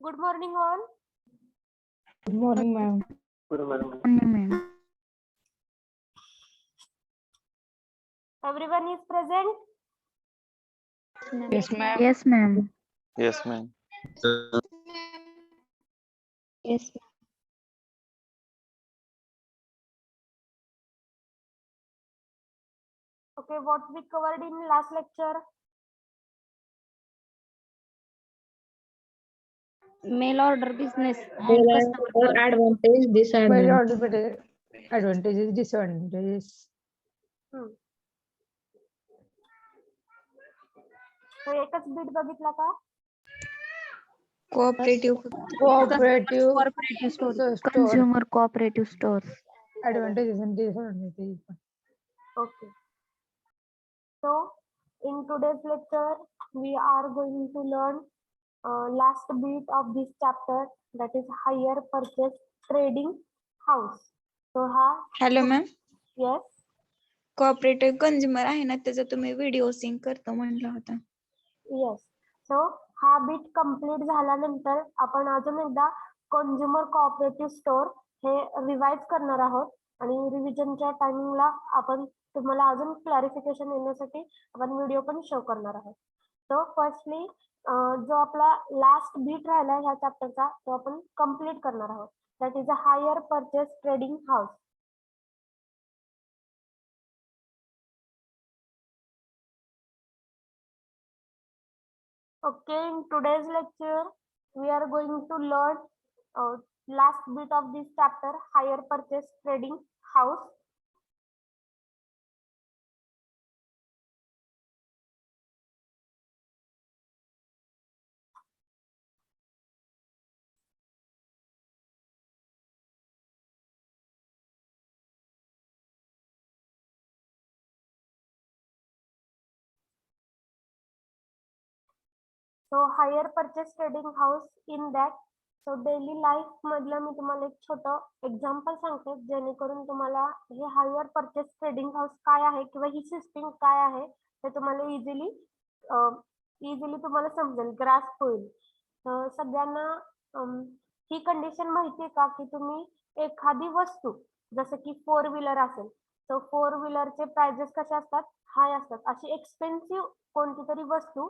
Good morning, all. Good morning, ma'am. Everyone is present. Yes, ma'am. Yes, ma'am. Yes, ma'am. Yes. Okay, what we covered in last lecture? Mail order business and Mail customer or service. advantage, disadvantage. Advantages, disadvantages. So एकच bit बघितला का? Cooperative Store. consumer cooperative stores. Advantages and disadvantages. Okay. So in today's lecture, we are going to learn last bit of this chapter, that is hire purchase trading house. So hello ma'am, yes, cooperative consumer आहे ना, त्याचा तुम्ही video sink करतो म्हणला होता. yes. So हा bit complete झाल्यानंतर आपण अजून एकदा कंझ्युमर कोऑपरेटिव्ह स्टोअर हे रिवाइज करणार आहोत आणि रिव्हिजनच्या टायमिंगला आपण तुम्हाला अजून क्लॅरिफिकेशन येण्यासाठी आपण व्हिडिओ पण शो करणार आहोत. सो फर्स्टली जो आपला लास्ट बीट राहिला ह्या चॅप्टरचा तो आपण कंप्लीट करणार आहोत. That is a hire purchase trading house. Okay, in today's lecture, we are going to learn last bit of this chapter, hire purchase trading house. So hire purchase trading house, in that so daily life मधलं मी तुम्हाला एक छोटं example सांगते जेणेकरून तुम्हाला हे higher purchase trading house काय आहे किंवा ही सिस्टीम काय आहे ते तुम्हाला इझिली तुम्हाला समजेल, ग्रास्प होईल. सगळ्यांना ही कंडिशन माहिती आहे का की तुम्ही एखादी वस्तू जसं की 4 व्हीलर असेल तर 4 व्हीलरचे प्राइजेस कसे असतात, हाय असतात. अशी एक्सपेन्सिव्ह कोणती तरी वस्तू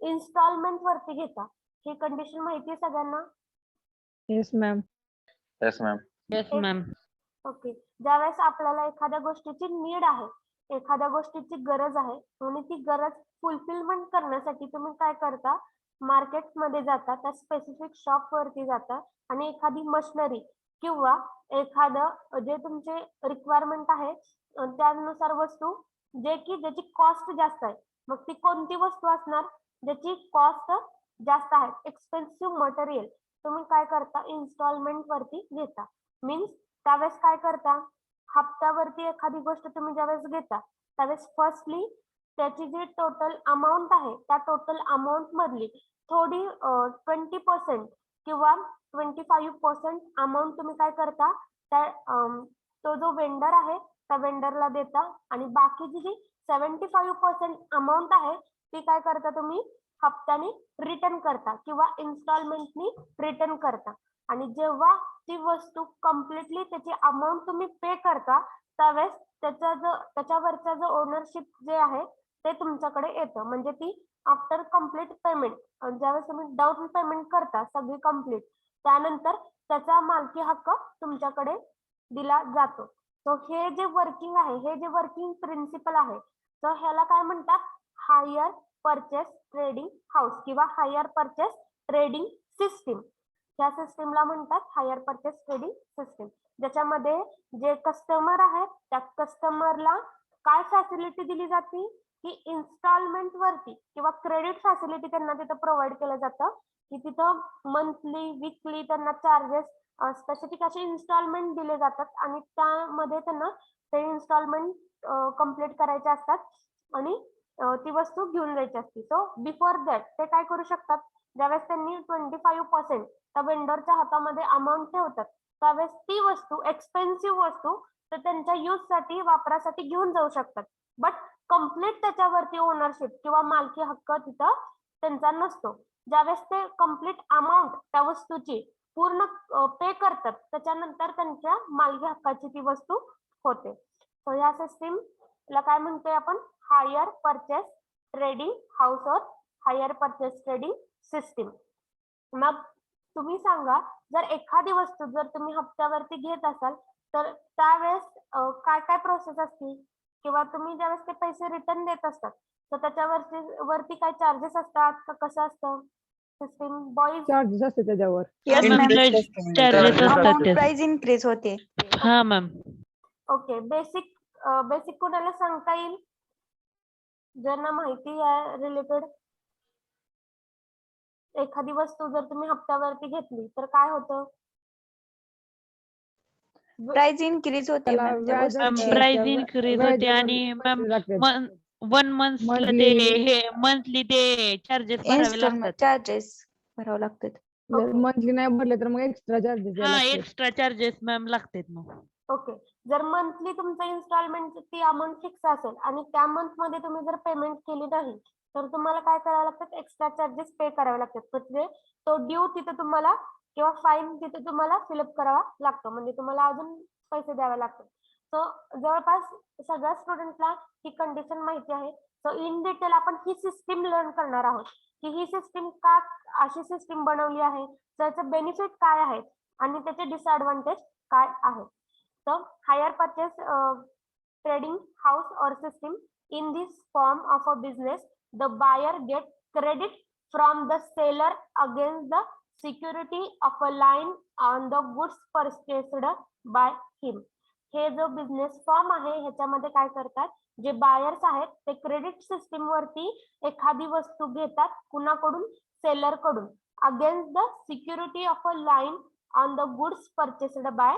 इन्स्टॉलमेंट वरती घेता. ही कंडिशन माहिती आहे सगळ्यांना? Yes, ma'am. Yes, ma'am. Yes, ma'am. Okay. ज्यावेळेस आपल्याला एखाद्या गोष्टीची नीड आहे, एखाद्या गोष्टीची गरज आहे आणि ती गरज फुलफिलमेंट करण्यासाठी तुम्ही काय करता, मार्केटमध्ये जाता, त्या स्पेसिफिक शॉप वरती जाता आणि एखादी मशिनरी किंवा एखादं जे तुमचे रिक्वायरमेंट आहे त्यानुसार वस्तू ज्याची कॉस्ट जास्त आहे, मग ती कोणती वस्तू असणार ज्याची कॉस्ट जास्त आहे, एक्सपेन्सिव्ह मटेरियल तुम्ही काय करता, इन्स्टॉलमेंट वरती घेता. मीन्स त्यावेळेस काय करता, हप्त्यावरती एखादी गोष्ट तुम्ही ज्यावेळेस घेता त्यावेळेस फर्स्टली त्याची जी टोटल अमाऊंट आहे त्या टोटल अमाऊंट मधली थोडी 20% किंवा 25% अमाऊंट तुम्ही काय करता, त्या तो जो वेंडर आहे त्या वेंडरला देता आणि बाकीची जी 75% अमाऊंट आहे ती काय करता, तुम्ही हप्त्याने रिटर्न करता किंवा इन्स्टॉलमेंटनी रिटर्न करता. आणि जेव्हा ती वस्तू कम्प्लिटली त्याची अमाऊंट तुम्ही पे करता त्यावेळेस त्याच्यावरचा जो ओनरशिप जे आहे ते तुमच्याकडे येतं. म्हणजे ती आफ्टर कम्प्लीट पेमेंट, ज्यावेळेस तुम्ही डाऊन पेमेंट करता सगळी कम्प्लीट, त्यानंतर त्याचा मालकी हक्क तुमच्याकडे दिला जातो. सो हे जे वर्किंग आहे, हे जे वर्किंग प्रिन्सिपल आहे, तर ह्याला काय म्हणतात, हायर परचेस ट्रेडिंग हाऊस किंवा हायर परचेस ट्रेडिंग सिस्टीम. या सिस्टीमला म्हणतात हायर परचेस ट्रेडिंग सिस्टीम. ज्याच्यामध्ये जे कस्टमर आहेत त्या कस्टमरला काय फॅसिलिटी दिली जाते की इन्स्टॉलमेंट वरती किंवा क्रेडिट फॅसिलिटी त्यांना तिथं प्रोव्हाइड केलं जातं की तिथं मंथली वीकली त्यांना चार्जेस स्पेसिफिक असे इन्स्टॉलमेंट दिले जातात आणि त्यामध्ये त्यांना ते इन्स्टॉलमेंट कम्प्लीट करायचे असतात आणि ती वस्तू घेऊन जायची असते. सो बिफोर दॅट ते काय करू शकतात, ज्यावेळेस त्यांनी 25% त्या वेंडरच्या हातामध्ये अमाऊंट ठेवतात त्यावेळेस ती वस्तू एक्सपेन्सिव्ह वस्तू तर त्यांच्या यूज साठी वापरासाठी घेऊन जाऊ शकतात. बट कम्प्लीट त्याच्यावरती ओनरशिप किंवा मालकी हक्क तिथं त्यांचा नसतो. ज्यावेळेस ते कम्प्लीट अमाऊंट त्या वस्तूची पूर्ण पे करतात त्याच्यानंतर त्यांच्या मालकी हक्काची ती वस्तू होते. सो या सिस्टीमला काय म्हणतोय आपण? हायर परचेस ट्रेडिंग हाऊस और हायर परचेस ट्रेडिंग सिस्टीम. मग तुम्ही सांगा, जर एखादी वस्तू जर तुम्ही हप्त्यावरती घेत असाल तर त्यावेळेस काय काय प्रोसेस असतील, किंवा तुम्ही ज्यावेळेस ते पैसे रिटर्न देत असतात तर त्याच्यावरती काय चार्जेस असतात का कसं असतं सिस्टीम बॉईज? चार्जेस असते त्याच्यावर. Yes Yes, ma'am. charges असतात अमाऊंट ते. प्राइस इन्क्रीज होते. हा मॅम. ओके, बेसिक कोणाला सांगता येईल ज्यांना माहिती आहे रिलेटेड? एखादी वस्तू जर तुम्ही हप्त्यावरती घेतली तर काय होतं? प्राइस इन्क्रीज होते त्याला मॅम त्या व्याज वस्तूची. प्राइस increase होते आणि ma'am, 1 monthला ते Monthly- हे मंथली ते चार्जेस भरावे इन्स्टॉलमेंट लागतात. चार्जेस भरावे लागतात. मंथली नाही भरले तर मग एक्स्ट्रा चार्जेस हा एक्स्ट्रा चार्जेस मॅम लागतात मग. ओके, जर मंथली तुमचं इन्स्टॉलमेंट ती अमाऊंट फिक्स असेल आणि त्या मंथ मध्ये तुम्ही जर पेमेंट केली नाही तर तुम्हाला काय करावं लागतं? एक्स्ट्रा चार्जेस पे करावे लागतात. म्हणजे तो ड्यू तिथे तुम्हाला किंवा फाईन तिथे तुम्हाला फिलअप करावा लागतो, म्हणजे तुम्हाला अजून पैसे द्यावे लागतात. सो जवळपास सगळ्या स्टुडंटला ही कंडिशन माहिती आहे. सो इन डिटेल आपण ही सिस्टीम लर्न करणार आहोत की ही सिस्टीम का अशी सिस्टीम बनवली आहे, त्याचे बेनिफिट काय आहेत आणि त्याचे डिसएडव्हान्टेज काय आहेत. So higher purchase trading house or system, in this form of a business, the buyer gets credit from the seller against the security of a line on the goods purchased by him. हे जो business form आहे ह्याच्यामध्ये काय करतात, जे buyers आहेत ते credit system वरती एखादी वस्तू घेतात कुणाकडून? सेलर कडून, against the security of a line on the goods purchased by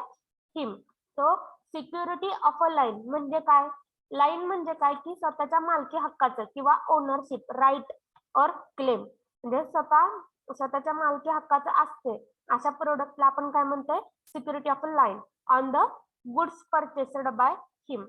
him. So security of a line म्हणजे काय? लाईन म्हणजे काय की स्वतःच्या मालकी हक्काचं किंवा ओनरशिप राईट और क्लेम, म्हणजे स्वतःच्या मालकी हक्काचं असते अशा प्रोडक्टला आपण काय म्हणतोय? Security of a line on the goods purchased by him.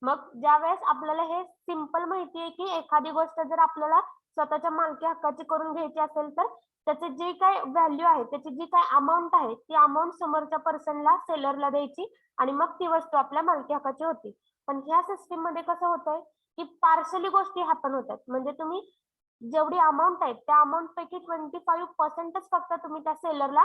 मग ज्यावेळेस आपल्याला हे सिंपल माहिती आहे की एखादी गोष्ट जर आपल्याला स्वतःच्या मालकी हक्काची करून घ्यायची असेल तर त्याचे जे काय व्हॅल्यू आहे, त्याची जी काय अमाऊंट आहे ती अमाऊंट समोरच्या पर्सनला सेलरला द्यायची आणि मग ती वस्तू आपल्या मालकी हक्काची होती. पण ह्या सिस्टीम मध्ये कसं होतंय की पार्शली गोष्टी हॅपन होतात, म्हणजे तुम्ही जेवढी अमाऊंट आहे त्या अमाऊंट पैकी 25% फक्त तुम्ही त्या सेलरला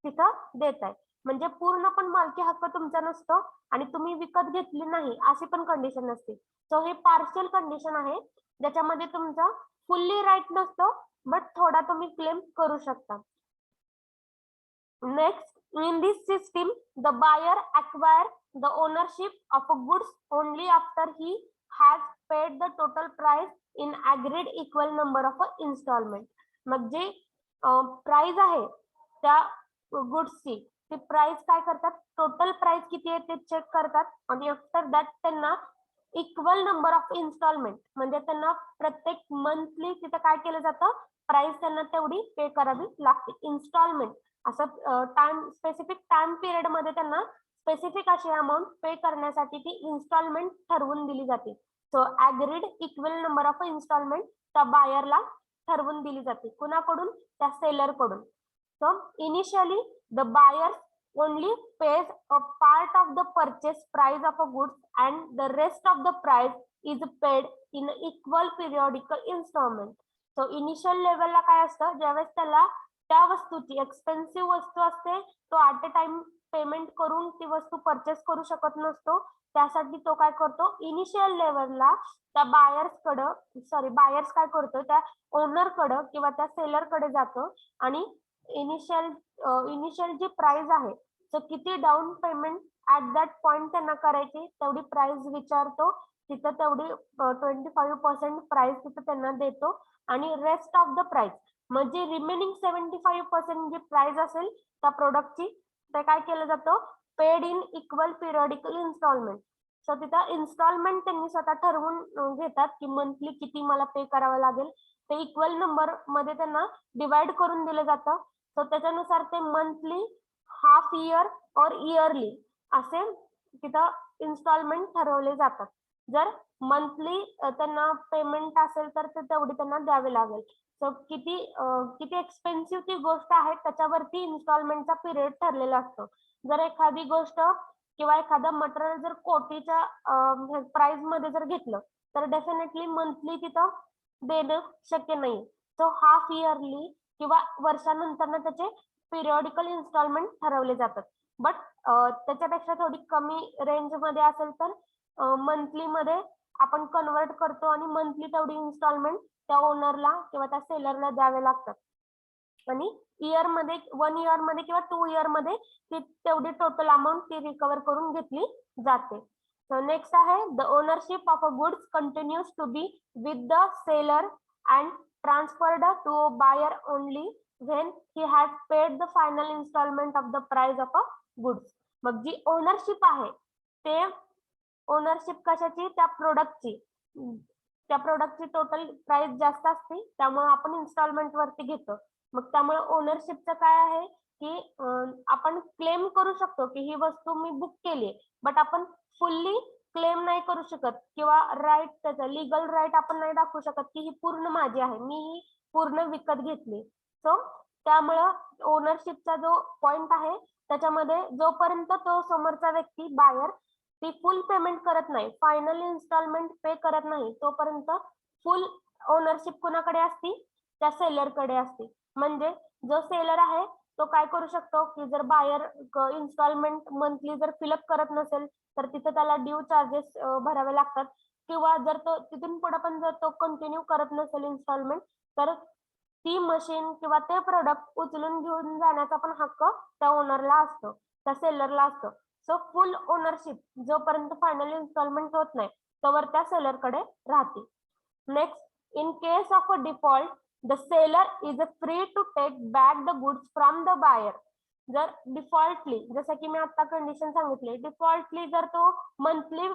तिथं देताय, म्हणजे पूर्ण पण मालकी हक्क तुमचा नसतो आणि तुम्ही विकत घेतली नाही अशी पण कंडिशन नसते. सो हे पार्शियल कंडिशन आहे ज्याच्यामध्ये तुमचा फुल्ली राईट नसतो बट थोडा तुम्ही क्लेम करू शकता. Next, in this system the buyer acquire the ownership of a goods only after he has paid the total price in agreed equal number of installment. मग जे प्राइस आहे त्या गुड्सची ती प्राइस काय करतात? टोटल प्राइस किती आहे ते चेक करतात आणि आफ्टर दॅट त्यांना इक्वल नंबर ऑफ इन्स्टॉलमेंट, म्हणजे त्यांना प्रत्येक मंथली तिथे काय केलं जातं? प्राइस त्यांना तेवढी पे करावी लागते. इन्स्टॉलमेंट असं स्पेसिफिक टाइम पिरियड मध्ये त्यांना स्पेसिफिक अशी अमाऊंट पे करण्यासाठी ती इन्स्टॉलमेंट ठरवून दिली जाते. So agreed equal number of installment त्या बायरला ठरवून दिली जाते. कुणाकडून? त्या सेलर कडून. So initially the buyers only pays a part of the purchase price of a goods and the rest of the price is paid in equal periodical installment. So initial level ला काय असतं? ज्यावेळेस त्याला त्या वस्तूची expensive वस्तू असते तो ऍट अ टाइम पेमेंट करून ती वस्तू परचेस करू शकत नसतो, त्यासाठी तो काय करतो? इनिशियल लेवलला त्या बायर्स काय करतो? त्या ओनर कडे किंवा त्या सेलर कडे जातो आणि इनिशियल जी प्राइस आहे तर किती down payment at that point त्यांना करायची तेवढी प्राइस विचारतो, तिथं तेवढी 25% प्राइस तिथं त्यांना देतो आणि रेस्ट ऑफ द प्राइस म्हणजे रिमेनिंग 75% जी प्राइस असेल त्या प्रोडक्टची ते काय केलं जातं? Paid in equal periodical installment. So तिथं इन्स्टॉलमेंट त्यांनी स्वतः ठरवून घेतात की मंथली किती मला पे करावं लागेल, ते इक्वल नंबर मध्ये त्यांना डिवाइड करून दिलं जातं. सो त्याच्यानुसार ते मंथली, हाफ इयर और इयरली असे तिथं इन्स्टॉलमेंट ठरवले जातात. जर मंथली त्यांना पेमेंट असेल तर ते तेवढी त्यांना द्यावी लागेल. सो किती एक्सपेन्सिव्ह ती गोष्ट आहे त्याच्यावरती इन्स्टॉलमेंटचा पिरियड ठरलेला असतो. जर एखादी गोष्ट किंवा एखादं मटेरियल जर कोटीच्या प्राइस मध्ये जर घेतलं तर डेफिनेटली मंथली तिथं देणं शक्य नाही. सो हाफ इयरली किंवा वर्षानंतर त्याचे पिरियॉडिकल इन्स्टॉलमेंट ठरवले जातात. बट त्याच्यापेक्षा थोडी कमी रेंज मध्ये असेल तर मंथली मध्ये आपण कन्वर्ट करतो आणि मंथली तेवढी इन्स्टॉलमेंट त्या ओनरला किंवा त्या सेलरला द्यावे लागतात. आणि इयर मध्ये 1 इयर मध्ये किंवा 2 इयर मध्ये ती तेवढी टोटल अमाऊंट ती रिकवर करून घेतली जाते. So next आहे the ownership of a goods continues to be with the seller and transferred to a buyer only when he has paid the final installment of the price of a goods. मग जी ownership आहे ते ownership कशाची त्या प्रोडक्टची त्या प्रोडक्टची total price जास्त असते त्यामुळे आपण इन्स्टॉलमेंट वरती घेतो. मग त्यामुळे ओनरशिपचं काय आहे की आपण क्लेम करू शकतो की ही वस्तू मी बुक केली बट आपण फुल्ली क्लेम नाही करू शकत किंवा राईट त्याचा लिगल राईट आपण नाही दाखवू शकत की ही पूर्ण माझी आहे मी ही पूर्ण विकत घेतली. सो त्यामुळं ओनरशिपचा जो पॉइंट आहे त्याच्यामध्ये जोपर्यंत तो समोरचा व्यक्ती बायर ती फुल पेमेंट करत नाही फायनल इन्स्टॉलमेंट पे करत नाही तोपर्यंत फुल ओनरशिप कुणाकडे असती त्या सेलरकडे असते. म्हणजे जो सेलर आहे तो काय करू शकतो की जर बायर इन्स्टॉलमेंट मंथली जर फिलअप करत नसेल तर तिथे त्याला ड्यू चार्जेस भरावे लागतात किंवा जर तो तिथून पुढे पण जर तो कंटिन्यू करत नसेल इन्स्टॉलमेंट तर ती मशीन किंवा ते प्रोडक्ट उचलून घेऊन जाण्याचा पण हक्क त्या ओनरला असतो त्या सेलरला असतो. सो फुल ओनरशिप जोपर्यंत फायनल इन्स्टॉलमेंट होत नाही तोवर त्या सेलरकडे राहते. Next, in case of a default the seller is free to take back the goods from the buyer. जर डिफॉल्टली जसं की मी आता कंडिशन सांगितली डिफॉल्टली जर तो मंथली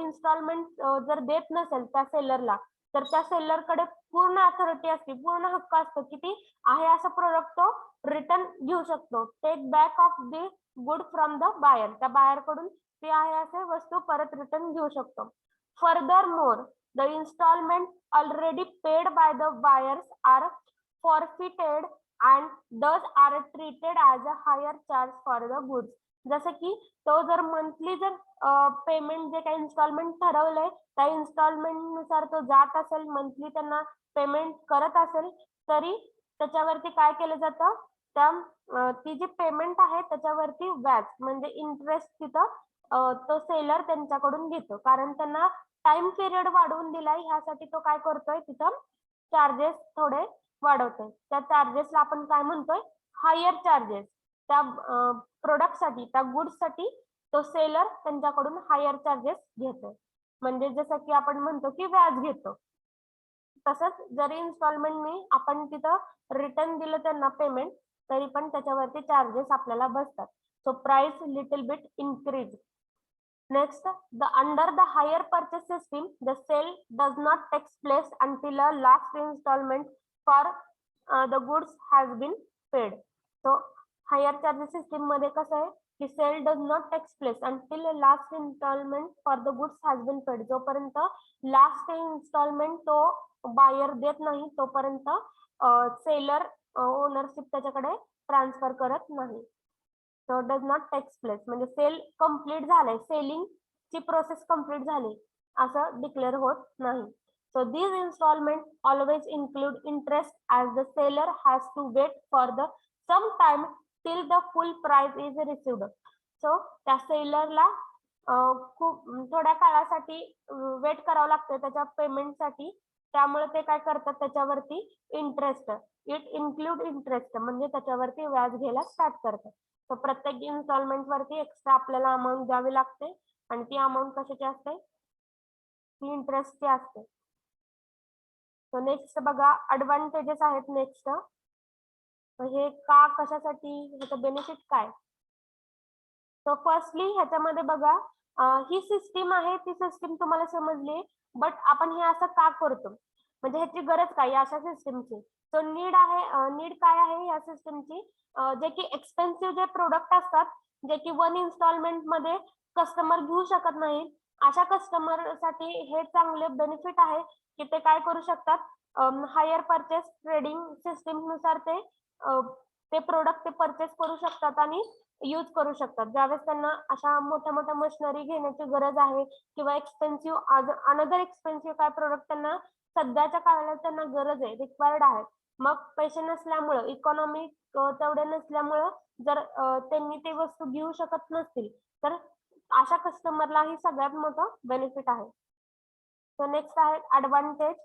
इन्स्टॉलमेंट जर देत नसेल त्या सेलरला तर त्या सेलरकडे पूर्ण अथॉरिटी असते पूर्ण हक्क असतो की ती आहे असं प्रोडक्ट तो रिटर्न घेऊ शकतो. Take back of the good from the buyer त्या बायर कडून ती आहे असे वस्तू परत रिटर्न घेऊ शकतो. Furthermore the installment already paid by the buyers are forfeited and thus are treated as a higher charge for the goods. जसं की तो जर मंथली जर पेमेंट जे काही इन्स्टॉलमेंट ठरवलंय त्या इन्स्टॉलमेंट नुसार तो जात असेल मंथली त्यांना पेमेंट करत असेल तरी त्याच्यावरती काय केलं जातं त्या ती जी पेमेंट आहे त्याच्यावरती व्याज म्हणजे इंटरेस्ट तिथं तो सेलर त्यांच्याकडून घेतो कारण त्यांना टाइम पिरियड वाढवून दिलाय ह्यासाठी तो काय करतोय तिथं चार्जेस थोडे वाढवतोय. त्या चार्जेसला आपण काय म्हणतोय हायर चार्जेस. त्या प्रोडक्टसाठी त्या गुड्ससाठी तो सेलर त्यांच्याकडून हायर चार्जेस घेतो. म्हणजे जसं की आपण म्हणतो की व्याज घेतो. तसंच जरी इन्स्टॉलमेंटनी आपण तिथं रिटर्न दिलं त्यांना पेमेंट तरी पण त्याच्यावरती चार्जेस आपल्याला बसतात. So price little bit increase. Next, under the hire purchase system, the sale does not take place until a last installment for the goods has been paid. So, hire charges system मध्ये कसं आहे की sale does not take place until a last installment for the goods has been paid. जोपर्यंत last installment तो buyer देत नाही तोपर्यंत seller ownership त्याच्याकडे ट्रान्सफर करत नाही. So does not take place म्हणजे सेल कंप्लीट झालंय सेलिंग ची प्रोसेस कंप्लीट झाली असं डिक्लेअर होत नाही. So these installment always include interest as the seller has to wait for the some time till the full price is received. So त्या सेलरला खूप थोड्या काळासाठी वेट करावं लागतं त्याच्या पेमेंटसाठी त्यामुळे ते काय करतात त्याच्यावरती इंटरेस्ट इट इन्क्लूड इंटरेस्ट म्हणजे त्याच्यावरती व्याज घ्यायला स्टार्ट करतात. तर प्रत्येक इन्स्टॉलमेंट वरती एक्स्ट्रा आपल्याला अमाऊंट द्यावी लागते आणि ती अमाऊंट कशाची असते ती इंटरेस्टची असते. सो नेक्स्ट बघा ऍडव्हान्टेजेस आहेत नेक्स्ट हे का कशासाठी ह्याचं बेनिफिट काय. सो फर्स्टली ह्याच्यामध्ये बघा ही सिस्टीम आहे ती सिस्टीम तुम्हाला समजली बट आपण हे असं का करतो म्हणजे ह्याची गरज काय अशा सिस्टीमची. सो नीड आहे नीड काय आहे या सिस्टीमची जे की एक्सपेन्सिव्ह जे प्रोडक्ट असतात जे की 1 इन्स्टॉलमेंट मध्ये कस्टमर घेऊ शकत नाही अशा कस्टमर साठी हे चांगले बेनिफिट आहे की ते काय करू शकतात हायर परचेस ट्रेडिंग सिस्टीम नुसार ते प्रोडक्ट ते परचेस करू शकतात आणि यूज करू शकतात. ज्यावेळेस त्यांना अशा मोठ्या मोठ्या मशिनरी घेण्याची गरज आहे किंवा एक्सपेन्सिव्ह अनदर एक्सपेन्सिव्ह काय प्रोडक्ट त्यांना सध्याच्या काळाला त्यांना गरज आहे, रिक्वायर्ड आहे. मग पैसे नसल्यामुळं इकॉनॉमी तेवढे नसल्यामुळं जर त्यांनी ते वस्तू घेऊ शकत नसतील तर अशा कस्टमरला ही सगळ्यात मोठं बेनिफिट आहे. सो नेक्स्ट आहे ऍडव्हान्टेज.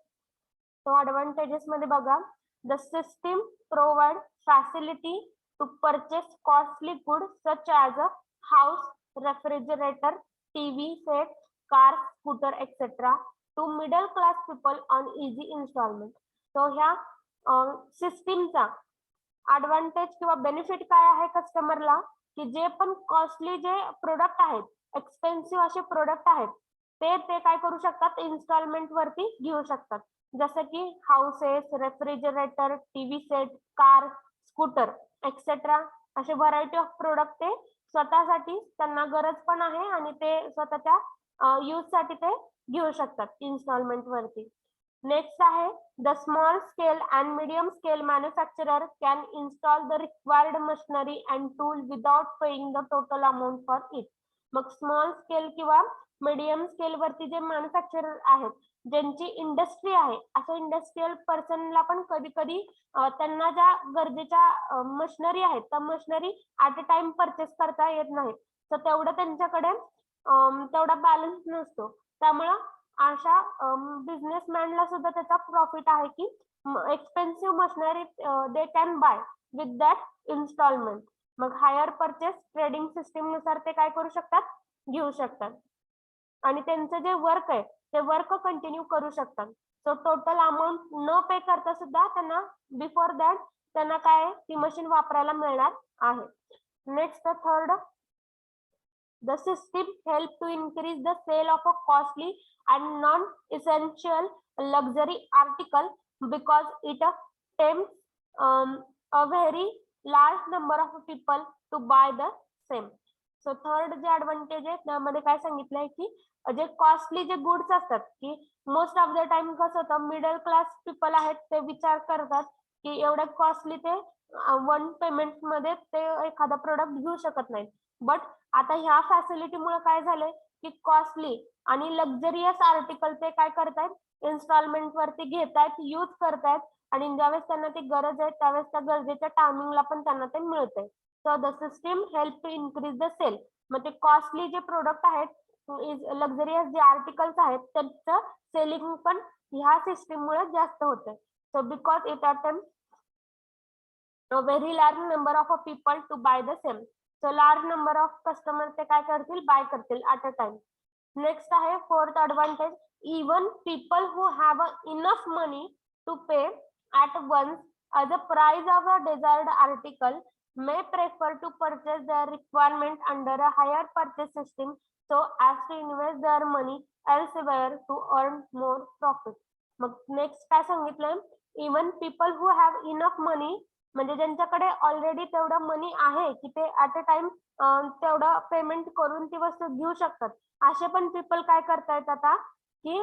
तो ऍडव्हान्टेजेस मध्ये बघा, the system provide facility to purchase costly good such as a house, refrigerator, TV set, car, scooter etcetera to middle class people on easy installment. तो ह्या सिस्टीमचा ऍडव्हान्टेज किंवा benefit काय आहे कस्टमरला, की जे पण कॉस्टली जे प्रोडक्ट आहेत, एक्सपेन्सिव्ह असे प्रोडक्ट आहेत, ते काय करू शकतात, इन्स्टॉलमेंट वरती घेऊ शकतात. जसं की houses, refrigerator, TV set, car, scooter etcetera असे व्हरायटी ऑफ प्रोडक्ट ते स्वतःसाठी त्यांना गरज पण आहे आणि ते स्वतःच्या यूज साठी ते घेऊ शकतात इन्स्टॉलमेंट वरती. नेक्स्ट आहे, the small scale and medium scale manufacturer can install the required machinery and tool without paying the total amount for it. मग स्मॉल स्केल किंवा मीडियम स्केल वरती जे मॅन्युफॅक्चरर आहेत, ज्यांची इंडस्ट्री आहे, अशा इंडस्ट्रियल पर्सनला पण कधी कधी त्यांना ज्या गरजेच्या मशिनरी आहेत त्या machinery at a time purchase करता येत नाहीत. तर तेवढं त्यांच्याकडे तेवढा बॅलन्स नसतो. त्यामुळं अशा बिझनेसमॅनला सुद्धा त्याचा प्रॉफिट आहे की expensive machinery they can buy with that installment. मग हायर परचेस ट्रेडिंग सिस्टीम नुसार ते काय करू शकतात, घेऊ शकतात आणि त्यांचं जे वर्क आहे ते वर्क कंटिन्यू करू शकतात. सो टोटल अमाऊंट न पे करता सुद्धा त्यांना बिफोर दॅट त्यांना काय ती मशीन वापरायला मिळणार आहे. Next third, the system help to increase the sale of a costly and non-essential luxury article because it tempts a very large number of people to buy the same. So third जे advantage आहे त्यामध्ये काय सांगितलंय की जे costly जे goods असतात की मोस्ट ऑफ द टाइम कसं होतं, मिडल क्लास पीपल आहेत ते विचार करतात की एवढ्या कॉस्टली ते वन पेमेंट मध्ये ते एखादा प्रोडक्ट घेऊ शकत नाहीत. बट आता ह्या फॅसिलिटीमुळे काय झालंय की कॉस्टली आणि लक्झरियस आर्टिकल ते काय करतायत, इन्स्टॉलमेंट वरती घेतायत, यूज करतायत आणि ज्यावेळेस त्यांना ती गरज आहे त्यावेळेस त्या गरजेच्या टायमिंगला पण त्यांना ते मिळतंय. So the system help to increase the sale. मग ते कॉस्टली जे प्रोडक्ट आहेत, लक्झरियस जे आर्टिकल्स आहेत त्यांचं सेलिंग पण ह्या सिस्टीम मुळे जास्त होतंय. So because it attempt a very large number of people to buy the same. So large number of customer ते काय करतील, बाय करतील at a time. Next आहे fourth advantage, even people who have enough money to pay at once as a price of a desired article may prefer to purchase their requirement under a higher purchase system so as to invest their money elsewhere to earn more profit. मग next काय सांगितलंय, even people who have enough money म्हणजे ज्यांच्याकडे already तेवढं money आहे की ते at a time तेवढं पेमेंट करून ती वस्तू घेऊ शकतात, असे पण पीपल काय करतायत आता की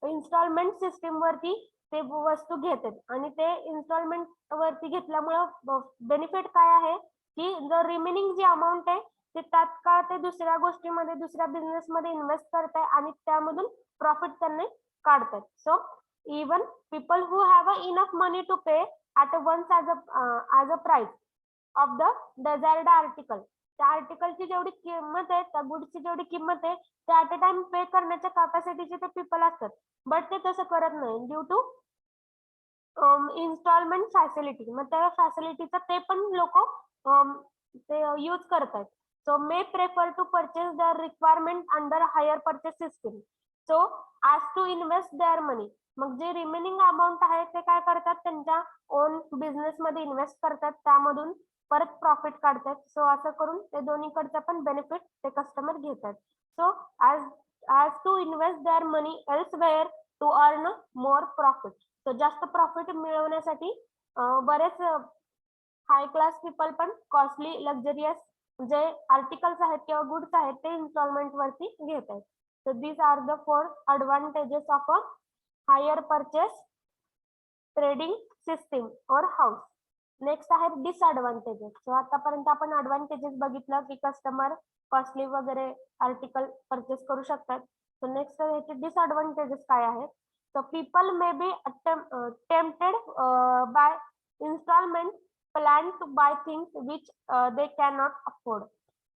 इन्स्टॉलमेंट सिस्टीम वरती ते वस्तू घेतात आणि ते इन्स्टॉलमेंट वरती घेतल्यामुळं बेनिफिट काय आहे की जो रिमेनिंग जी अमाऊंट आहे ते तात्काळ ते दुसऱ्या गोष्टीमध्ये दुसऱ्या बिझनेस मध्ये इन्व्हेस्ट करताय आणि त्यामधून प्रॉफिट त्यांनी काढतात. So even people who have enough money to pay at once as a price of the desired article. त्या आर्टिकलची जेवढी किंमत आहे, त्या गुडची जेवढी किंमत आहे ते ऍट अ टाइम पे करण्याच्या कॅपॅसिटीचे ते पीपल असतात, बट ते तसं करत नाही ड्यू टू इन्स्टॉलमेंट फॅसिलिटी. मग त्या फॅसिलिटीचा ते पण लोक ते यूज करतात. So may prefer to purchase the requirement under hire purchase system so as to invest their money. मग जे रिमेनिंग अमाऊंट आहे ते काय करतात, त्यांच्या ओन बिझनेस मध्ये इन्व्हेस्ट करतात, त्यामधून परत प्रॉफिट काढतात. सो असं करून ते दोन्हीकडचा पण बेनिफिट ते कस्टमर घेतात. So as to invest their money elsewhere to earn more profit. So जास्त प्रॉफिट मिळवण्यासाठी बरेच हाय क्लास पीपल पण कॉस्टली लक्झरियस जे आर्टिकल्स आहेत किंवा गुड्स आहेत ते इन्स्टॉलमेंट वरती घेत आहेत. So these are the 4 advantages of a hire purchase trading system or house. Next आहे डिसएडव्हान्टेजेस. सो आतापर्यंत आपण ऍडव्हान्टेजेस बघितलं की कस्टमर कॉस्टली वगैरे आर्टिकल परचेस करू शकतात. सो नेक्स्ट याचे डिसएडव्हान्टेजेस काय आहेत. So people may be tempted by installment plan to buy things which they can not afford.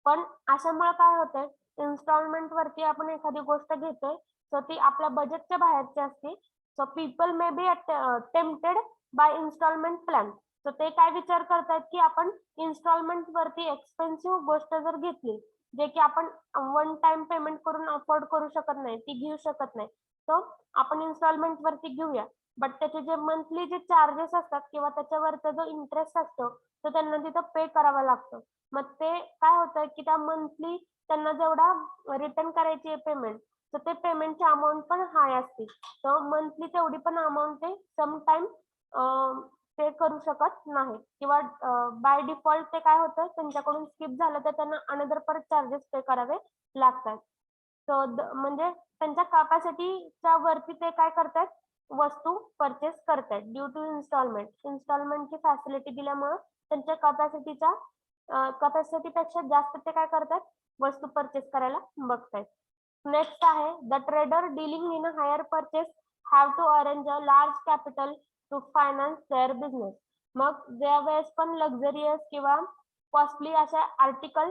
पण अशामुळे काय होतंय, इन्स्टॉलमेंट वरती आपण एखादी गोष्ट घेतोय सो ती आपल्या बजेटच्या बाहेरची असते. So people may be tempted by installment plan. So ते काय विचार करतात की आपण इन्स्टॉलमेंट वरती एक्सपेन्सिव्ह गोष्ट जर घेतली जे की आपण वन टाइम पेमेंट करून अफोर्ड करू शकत नाही, ती घेऊ शकत नाही, सो आपण इन्स्टॉलमेंट वरती घेऊया. बट त्याचे जे मंथली जे चार्जेस असतात किंवा त्याच्यावरचा जो इंटरेस्ट असतो तो त्यांना तिथं पे करावा लागतो. मग ते काय होतं की त्या मंथली त्यांना जेवढा रिटर्न करायची आहे पेमेंट, तर ते पेमेंटची अमाऊंट पण हाय असते. तर मंथली तेवढी पण अमाऊंट ते सम टाइम पे करू शकत नाही किंवा बाय डिफॉल्ट ते काय होतं त्यांच्याकडून स्किप झालं तर त्यांना अनदर परत चार्जेस पे करावे लागतात. सो म्हणजे त्यांच्या कॅपॅसिटीच्या वरती ते काय करतात, वस्तू परचेस करतात ड्यू टू इन्स्टॉलमेंटची फॅसिलिटी दिल्यामुळे त्यांच्या कॅपॅसिटीपेक्षा जास्त ते काय करतात, वस्तू परचेस करायला बघतात. नेक्स्ट आहे the trader dealing in a hire purchase have to arrange a large capital to finance their business. मग ज्या वेळेस पण लक्झरियस किंवा कॉस्टली अशा आर्टिकल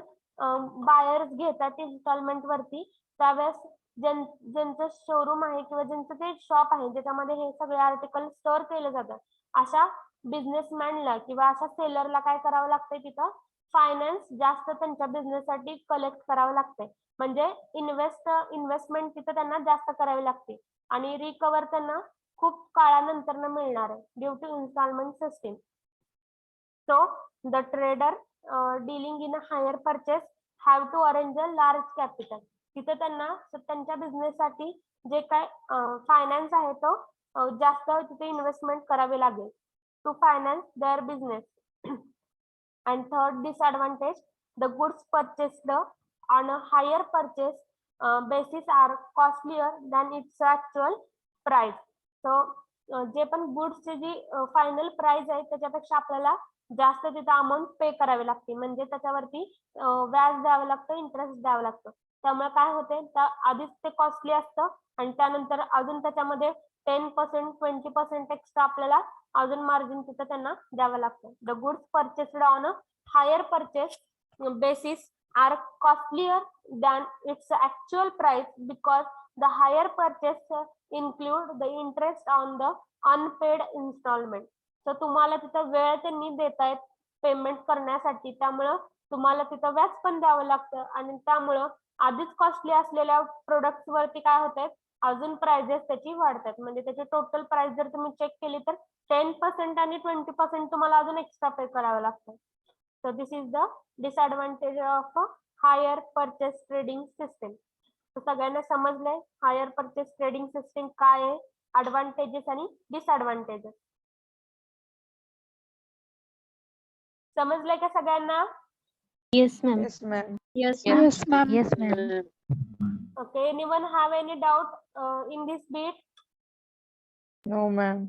बायर्स घेतात इन्स्टॉलमेंट वरती, त्यावेळेस ज्यांचं शोरूम आहे किंवा ज्यांचं ते शॉप आहे ज्याच्यामध्ये हे सगळे आर्टिकल स्टोअर केले जातात, अशा बिझनेसमॅनला किंवा अशा सेलरला काय करावं लागतंय, तिथं फायनान्स जास्त त्यांच्या बिझनेससाठी कलेक्ट करावं लागतंय. म्हणजे इन्व्हेस्टमेंट तिथं त्यांना जास्त करावी लागते आणि रिकवर त्यांना खूप काळानंतर मिळणार आहे due to installment system. So the trader dealing in a hire purchase have to arrange a large capital. तिथे त्यांना त्यांच्या बिझनेससाठी जे काय फायनान्स आहे तो जास्त तिथे इन्व्हेस्टमेंट करावी लागेल to finance their business. And third disadvantage, the goods purchased on a hire purchase basis are costlier than its actual price. So जे पण गुड्सची जी फायनल प्राइस आहे त्याच्यापेक्षा आपल्याला जास्त तिथं अमाऊंट पे करावी लागते. म्हणजे त्याच्यावरती व्याज द्यावं लागतं, इंटरेस्ट द्यावं लागतं. त्यामुळे काय होते, आधीच ते कॉस्टली असतं आणि त्यानंतर अजून त्याच्यामध्ये 10% 20% एक्स्ट्रा आपल्याला अजून मार्जिन तिथं त्यांना द्यावं लागतं. The goods purchased on a hire purchase basis are costlier than its actual price because the higher purchase include the interest on the unpaid installment. So तुम्हाला तिथं वेळ त्यांनी देतायत पेमेंट करण्यासाठी, त्यामुळं तुम्हाला तिथं व्याज पण द्यावं लागतं आणि त्यामुळं आधीच कॉस्टली असलेल्या प्रोडक्ट्स वरती काय होतंय, अजून प्राइजेस त्याची वाढतात. म्हणजे त्याची टोटल प्राइस जर तुम्ही चेक केली तर 10% आणि 20% तुम्हाला अजून एक्स्ट्रा पे करावं लागतं. So this is the disadvantage of higher purchase trading system. सगळ्यांना समजलंय हायर परचेस ट्रेडिंग सिस्टीम काय आहे, ऍडव्हान्टेजेस आणि डिसएडव्हान्टेजेस समजलंय का सगळ्यांना? Yes, ma'am. Yes, ma'am. Yes, Yes, ma'am. Yes, ma'am. Okay, anyone have any doubt in this bit? No, ma'am.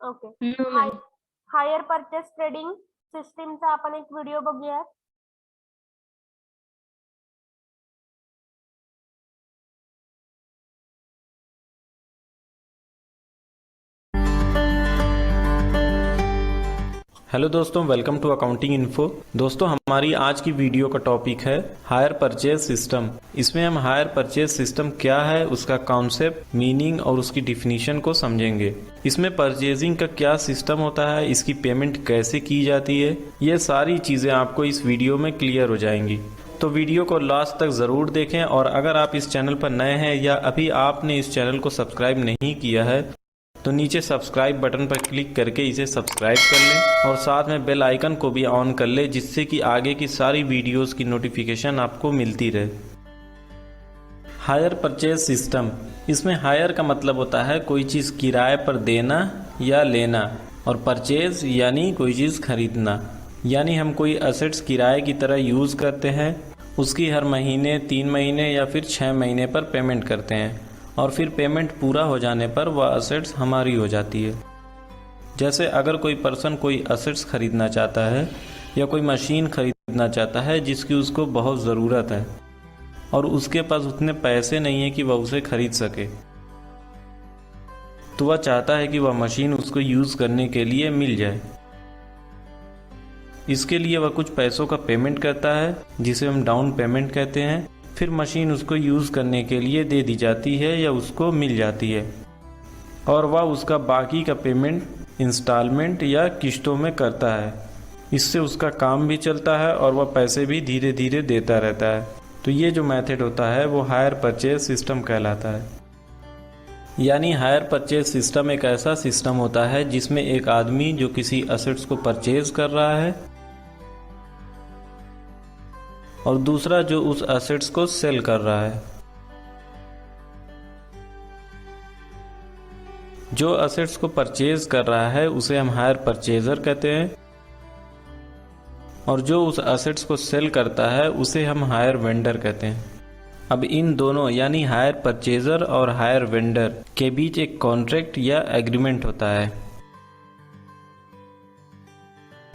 Okay. No, ma'am. Higher purchase trading सिस्टीमचा आपण एक video बघूया. Hello दोस्तों, वेलकम टू अकाउंटिंग इन्फो। दोस्तों, हमारी आज की video का टॉपिक है हायर परचेज सिस्टम। इसमें हम हायर परचेज सिस्टम क्या है, उसका कॉन्सेप्ट, मीनिंग और उसकी डिफिनीशन को समझेंगे। इसमें परचेजिंग का क्या सिस्टम होता है, इसकी पेमेंट कैसे की जाती है, ये सारी चीज़ें आपको इस वीडियो में क्लियर हो जाएंगी। तो वीडियो को लास्ट तक ज़रूर देखें और अगर आप इस चैनल पर नए हैं या अभी आपने इस चैनल को सब्सक्राइब नहीं किया है तो नीचे सब्सक्राइब बटन पर क्लिक करके इसे सब्सक्राइब कर लें और साथ में बेल आइकन को भी ऑन कर लें, जिससे कि आगे की सारी वीडियोस की नोटिफिकेशन आपको मिलती रहे। हायर परचेज सिस्टम, इसमें हायर का मतलब होता है कोई चीज़ किराए पर देना या लेना, और परचेज यानी कोई चीज़ खरीदना। यानी हम कोई असेट्स किराए की तरह यूज़ करते हैं उसकी हर महीने, 3 महीने या फिर 6 महीने पर पेमेंट करते हैं और फिर पेमेंट पूरा हो जाने पर वह असेट्स हमारी हो जाती है। जैसे अगर कोई पर्सन कोई असेट्स खरीदना चाहता है या कोई मशीन खरीदना चाहता है जिसकी उसको बहुत ज़रूरत है और उसके पास उतने पैसे नहीं है कि वह उसे खरीद सके, तो वह चाहता है कि वह मशीन उसको यूज़ करने के लिए मिल जाए। इसके लिए वह कुछ पैसों का पेमेंट करता है जिसे हम डाउन पेमेंट कहते हैं। फिर मशीन उसको यूज़ करने के लिए दे दी जाती है या उसको मिल जाती है और वह उसका बाकी का पेमेंट इंस्टॉलमेंट या किस्तों में करता है। इससे उसका काम भी चलता है और वह पैसे भी धीरे धीरे देता रहता है। तो ये जो मेथड होता है वो हायर परचेज सिस्टम कहलाता है। यानी हायर परचेज सिस्टम एक ऐसा सिस्टम होता है जिसमें एक आदमी जो किसी असेट्स को परचेज कर रहा है और दूसरा जो उस असेट्स को सेल कर रहा है। जो असेट्स को परचेज कर रहा है उसे हम हायर परचेजर कहते हैं और जो उस असेट्स को सेल करता है उसे हम हायर वेंडर कहते हैं। अब इन दोनों यानी हायर परचेजर और हायर वेंडर के बीच एक कॉन्ट्रैक्ट या एग्रीमेंट होता है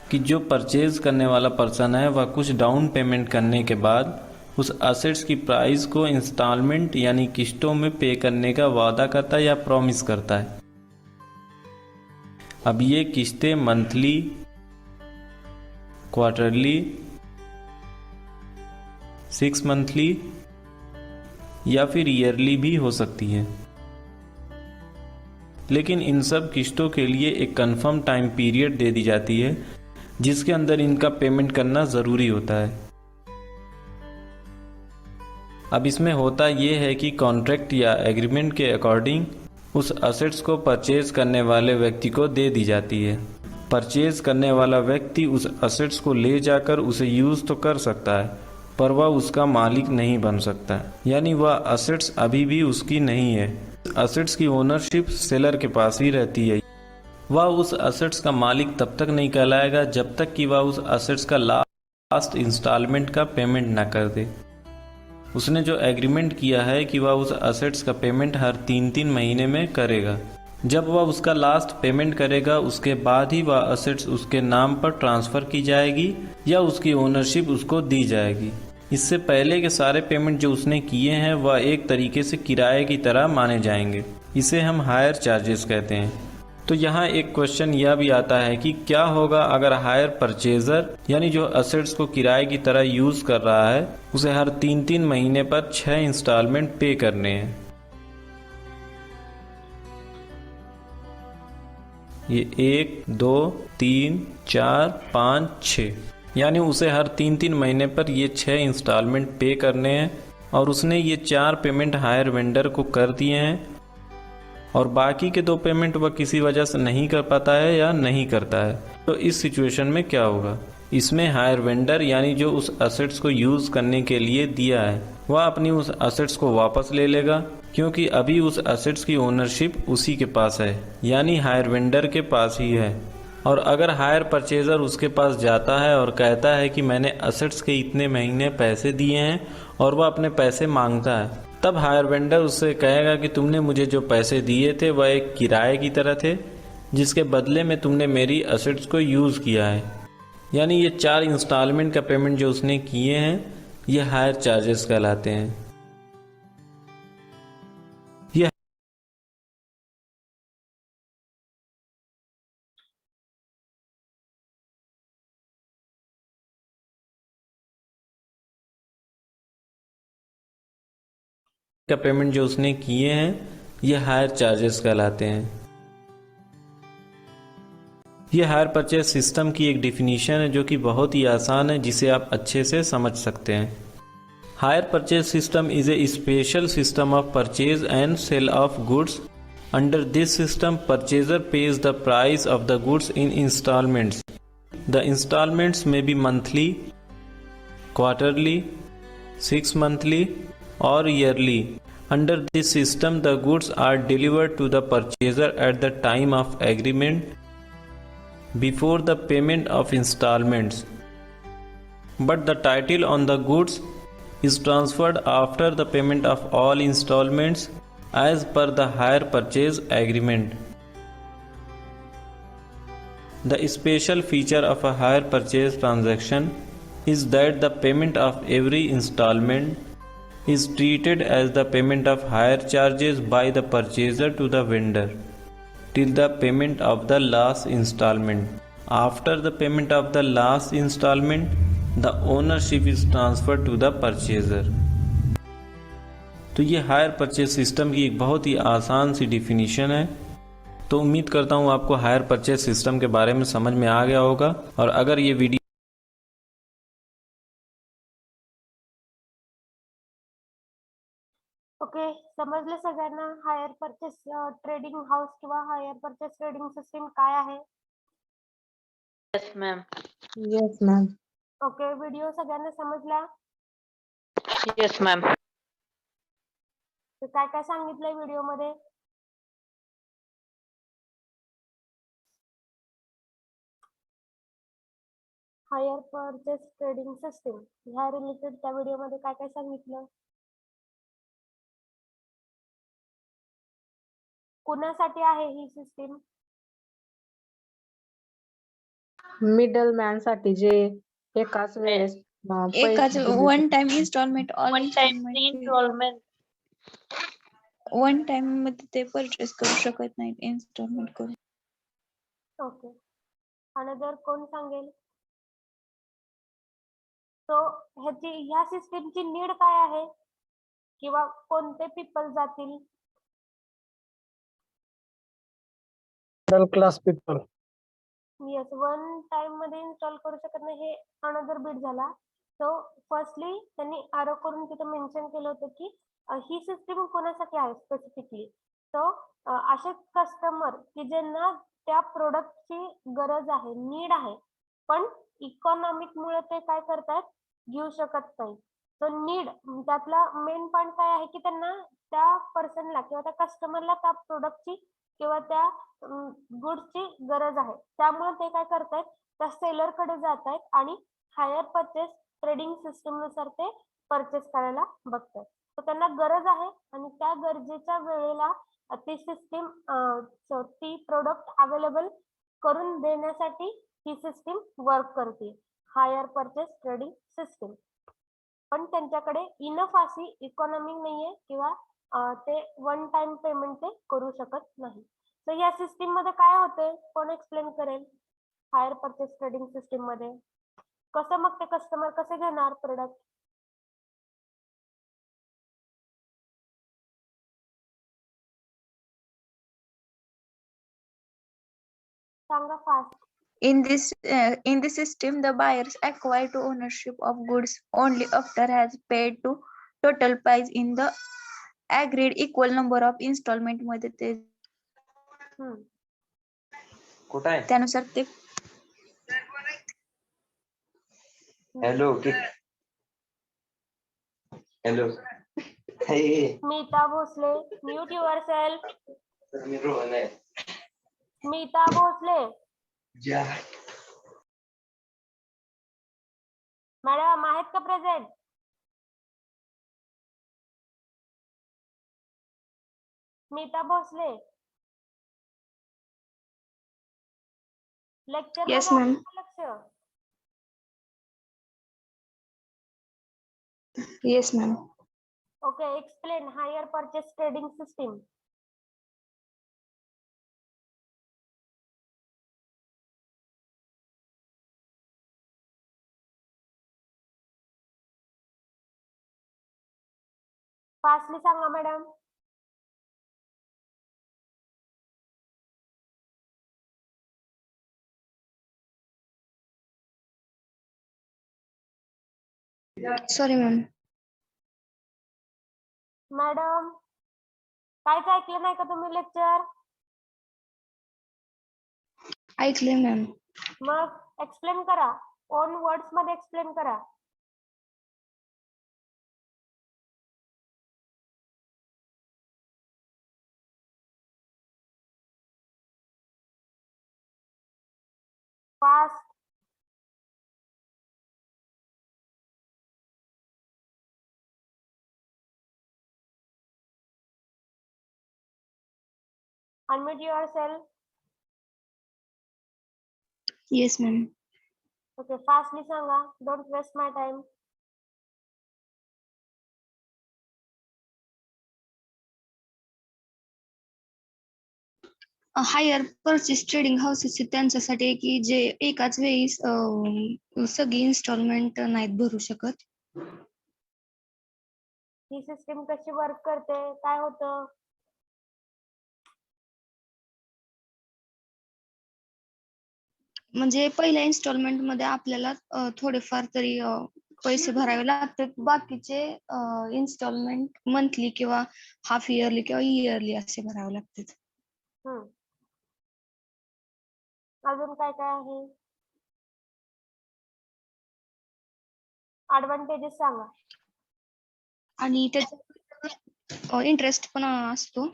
कि जो परचेज करने वाला पर्सन है वह कुछ डाउन पेमेंट करने के बाद उस असेट्स की प्राइस को इंस्टॉलमेंट यानी किस्तों में पे करने का वादा करता है या प्रॉमिस करता है। अब ये किस्तें मंथली, क्वार्टरली, 6 मंथली या फिर ईयरली भी हो सकती है। लेकिन इन सब किस्तों के लिए एक कंफर्म टाइम पीरियड दे दी जाती है जिसके अंदर इनका पेमेंट करना ज़रूरी होता है। अब इसमें होता ये है कि कॉन्ट्रैक्ट या एग्रीमेंट के अकॉर्डिंग उस असेट्स को परचेज करने वाले व्यक्ति को दे दी जाती है। परचेज करने वाला व्यक्ति उस असेट्स को ले जाकर उसे यूज़ तो कर सकता है पर वह उसका मालिक नहीं बन सकता, यानी वह असेट्स अभी भी उसकी नहीं है। असेट्स की ओनरशिप सेलर के पास ही रहती है। वह उस असेट्स का मालिक तब तक नहीं कहलाएगा जब तक कि वह उस असेट्स का लास्ट इंस्टॉलमेंट का पेमेंट ना कर दे। उसने जो एग्रीमेंट किया है कि वह उस असेट्स का पेमेंट हर 3-3 महीने में करेगा। जब वह उसका लास्ट पेमेंट करेगा उसके बाद ही वह असेट्स उसके नाम पर ट्रांसफ़र की जाएगी या उसकी ओनरशिप उसको दी जाएगी। इससे पहले के सारे पेमेंट जो उसने किए हैं वह एक तरीके से किराए की तरह माने जाएंगे। इसे हम हायर चार्जेस कहते हैं। तो यहाँ एक क्वेश्चन यह भी आता है कि क्या होगा अगर हायर परचेजर यानी जो असेट्स को किराए की तरह यूज़ कर रहा है उसे हर 3-3 महीने पर 6 इंस्टॉलमेंट पे करने हैं। ये 1, 2, 3, 4, 5, 6 यानी उसे हर 3-3 महीने पर ये 6 इंस्टॉलमेंट पे करने हैं और उसने ये 4 पेमेंट हायर वेंडर को कर दिए हैं और बाकी के 2 पेमेंट वह किसी वजह से नहीं कर पाता है या नहीं करता है। तो इस सिचुएशन में क्या होगा? इसमें हायर वेंडर यानी जो उस असेट्स को यूज़ करने के लिए दिया है वह अपनी उस असेट्स को वापस ले लेगा क्योंकि अभी उस असेट्स की ओनरशिप उसी के पास है यानी हायर वेंडर के पास ही है। और अगर हायर परचेजर उसके पास जाता है और कहता है कि मैंने असेट्स के इतने महीने पैसे दिए हैं और वह अपने पैसे मांगता है, तब हायर वेंडर उससे कहेगा कि तुमने मुझे जो पैसे दिए थे वह एक किराए की तरह थे जिसके बदले में तुमने मेरी असेट्स को यूज़ किया है। यानी ये 4 इंस्टॉलमेंट का पेमेंट जो उसने किए हैं ये हायर चार्जेस कहलाते हैं। ये का पेमेंट जो उसने किए हैं ये हायर चार्जेस कहलाते हैं। ये हायर परचेज सिस्टम की एक डिफिनीशन है जो कि बहुत ही आसान है जिसे आप अच्छे से समझ सकते हैं। Hire purchase system is a special system of purchase and sale of goods. Under this system purchaser pays the price of the goods in installments. The installments may be monthly, quarterly, 6 monthly or yearly. Under this system the goods are delivered to the purchaser at the time of agreement before the payment of installments, but the title on the goods is transferred after the payment of all installments as per the hire purchase agreement. The special feature of a hire purchase transaction is that the payment of every installment is treated as the payment of hire charges by the purchaser to the vendor till the payment of the last installment. After the payment of the last installment, the ownership is transferred to the purchaser. तो ये higher purchase system की एक बहुत ही आसान C definition है। तो उम्मीद करता हूँ आपको हायर परचेज सिस्टम के बारे में समझ में आ गया होगा। और अगर ये वीडियो ओके, समजलं सगळ्यांना हायर परचेस ट्रेडिंग हाऊस किंवा हायर परचेस ट्रेडिंग सिस्टीम काय आहे? Yes, ma'am. Yes, ma'am. Okay, video सगळ्यांना समजला? Yes, ma'am. तर काय काय सांगितलंय व्हिडिओ मध्ये? हायर परचेस ट्रेडिंग सिस्टीम ह्या रिलेटेड त्या व्हिडिओ मध्ये काय काय सांगितलं? कुणासाठी आहे ही सिस्टीम? Middleman साठी जे एकाच वेळेस एकाच पैसे देऊ one time installment all One time installment. One time मध्ये ते परचेस करू शकत नाहीत इन्स्टॉलमेंट करून. ओके, अनदर कोण सांगेल? तो ह्या सिस्टीमची नीड काय आहे किंवा कोणते पीपल जातील? Middle class people. Yes, one time मध्ये इन्स्टॉल करू शकत नाही हे अनदर बिट झाला. सो फर्स्टली त्यांनी आरो करून तिथे मेन्शन केलं होतं की ही सिस्टीम कोणासाठी आहे स्पेसिफिकली. सो असे कस्टमर की ज्यांना त्या प्रोडक्टची गरज आहे, नीड आहे, पण इकॉनॉमिक मुळे ते काय करतात, घेऊ शकत नाही. सो नीड त्यातला मेन पॉइंट काय आहे की त्यांना त्या पर्सनला किंवा त्या कस्टमरला त्या प्रोडक्टची किंवा त्या गुड्सची गरज आहे. त्यामुळे ते काय करतायत, त्या सेलर कडे जातायत आणि हायर परचेस ट्रेडिंग सिस्टीम नुसार ते परचेस करायला बघतात. तर त्यांना गरज आहे आणि त्या गरजेच्या वेळेला ती सिस्टीम ती प्रोडक्ट अवेलेबल करून देण्यासाठी ही सिस्टीम वर्क करते, हायर परचेस ट्रेडिंग सिस्टीम. पण त्यांच्याकडे इनफ अशी इकॉनॉमी नाहीये किंवा ते वन टाइम पेमेंट ते करू शकत नाही. तर या सिस्टीम मध्ये काय होते, कोण एक्सप्लेन करेल? हायर परचेस ट्रेडिंग सिस्टीम मध्ये कसं मग ते कस्टमर कसे घेणार प्रोडक्ट? सांगा fast. In this system, the buyers acquire to ownership of goods only after has paid to total price in the agreed equal number of installment मध्ये ते कुठं आहे? त्यानुसार ते hello hello. Smita Bhosale, mute yourself. मी रोहन आहे. Smita Bhosale madam आहेत का present? Smita Bhosale lecture Yes, मध्ये ma'am. आहे का लक्ष? Yes ma'am. Okay, explain hire purchase trading system. Fastly सांगा मॅडम. Sorry ma'am. मॅडम काहीच ऐकलं नाही का तुम्ही लेक्चर? ऐकले मॅम. मग एक्सप्लेन करा, ओन वर्ड्स मध्ये एक्सप्लेन करा. Fast. Unmute yourself. Yes, ma'am. Okay, fastly सांगा. Don't waste my time. Higher purchase trading houses त्यांच्यासाठी आहे की जे एकाच वेळी सगळी इन्स्टॉलमेंट नाहीत भरू शकत. ही सिस्टीम कशी वर्क करते, काय होतं? म्हणजे पहिल्या इन्स्टॉलमेंट मध्ये आपल्याला थोडेफार तरी पैसे भरावे लागतात. बाकीचे इन्स्टॉलमेंट मंथली किंवा हाफ इयरली किंवा इयरली असे भरावे लागतात. अजून काय काय आहे? ऍडव्हान्टेजेस सांगा. आणि त्याचा इंटरेस्ट पण असतो.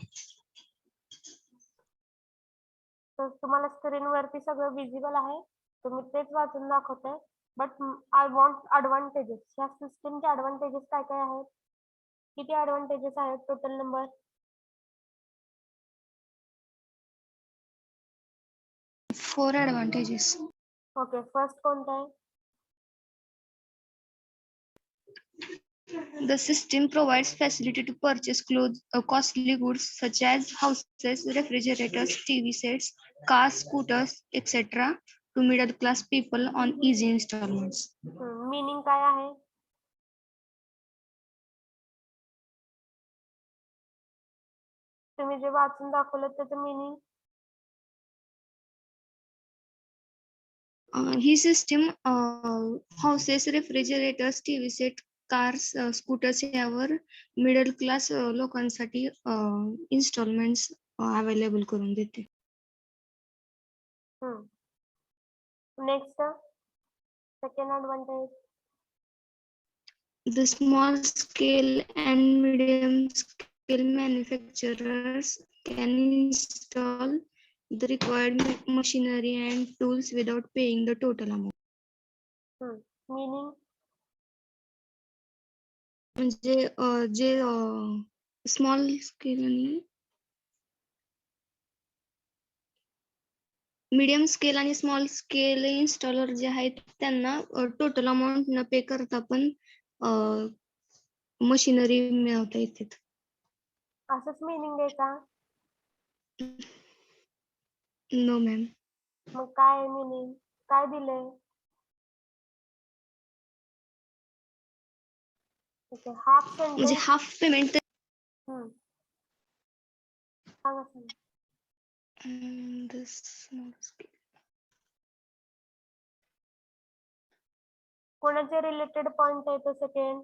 तर तुम्हाला स्क्रीन वरती सगळं विजिबल आहे, तुम्ही तेच वाचून दाखवताय. But I want advantages. या सिस्टीमचे ऍडव्हान्टेजेस काय काय आहेत? किती ऍडव्हान्टेजेस आहेत total number? 4 advantages. Okay, first कोणता आहे? The system provides facility to purchase costly goods such as houses, refrigerators, TV sets, cars, scooters, etc. to middle class people on easy installments. Meaning काय आहे? तुम्ही जे वाचून दाखवलं त्याचं मीनिंग? ही system houses, refrigerators, TV set, cars, scooters यावर middle class लोकांसाठी इन्स्टॉलमेंट्स अवेलेबल करून देते. Next, second advantage. The small scale and medium scale manufacturers can install the required machinery and tools without paying the total amount. Meaning? म्हणजे जे small scale आणि medium scale आणि small scale installer जे आहेत त्यांना total amount न पे करता पण मशिनरी मिळवता येते. असंच मीनिंग आहे का? No ma'am. मग काय मीनिंग? काय दिलंय? ओके, हाफ म्हणजे सेंटेन्स. हाफ पेमेंट सांगा सांगा. कोणाचे रिलेटेड पॉइंट आहे तो सेकंड?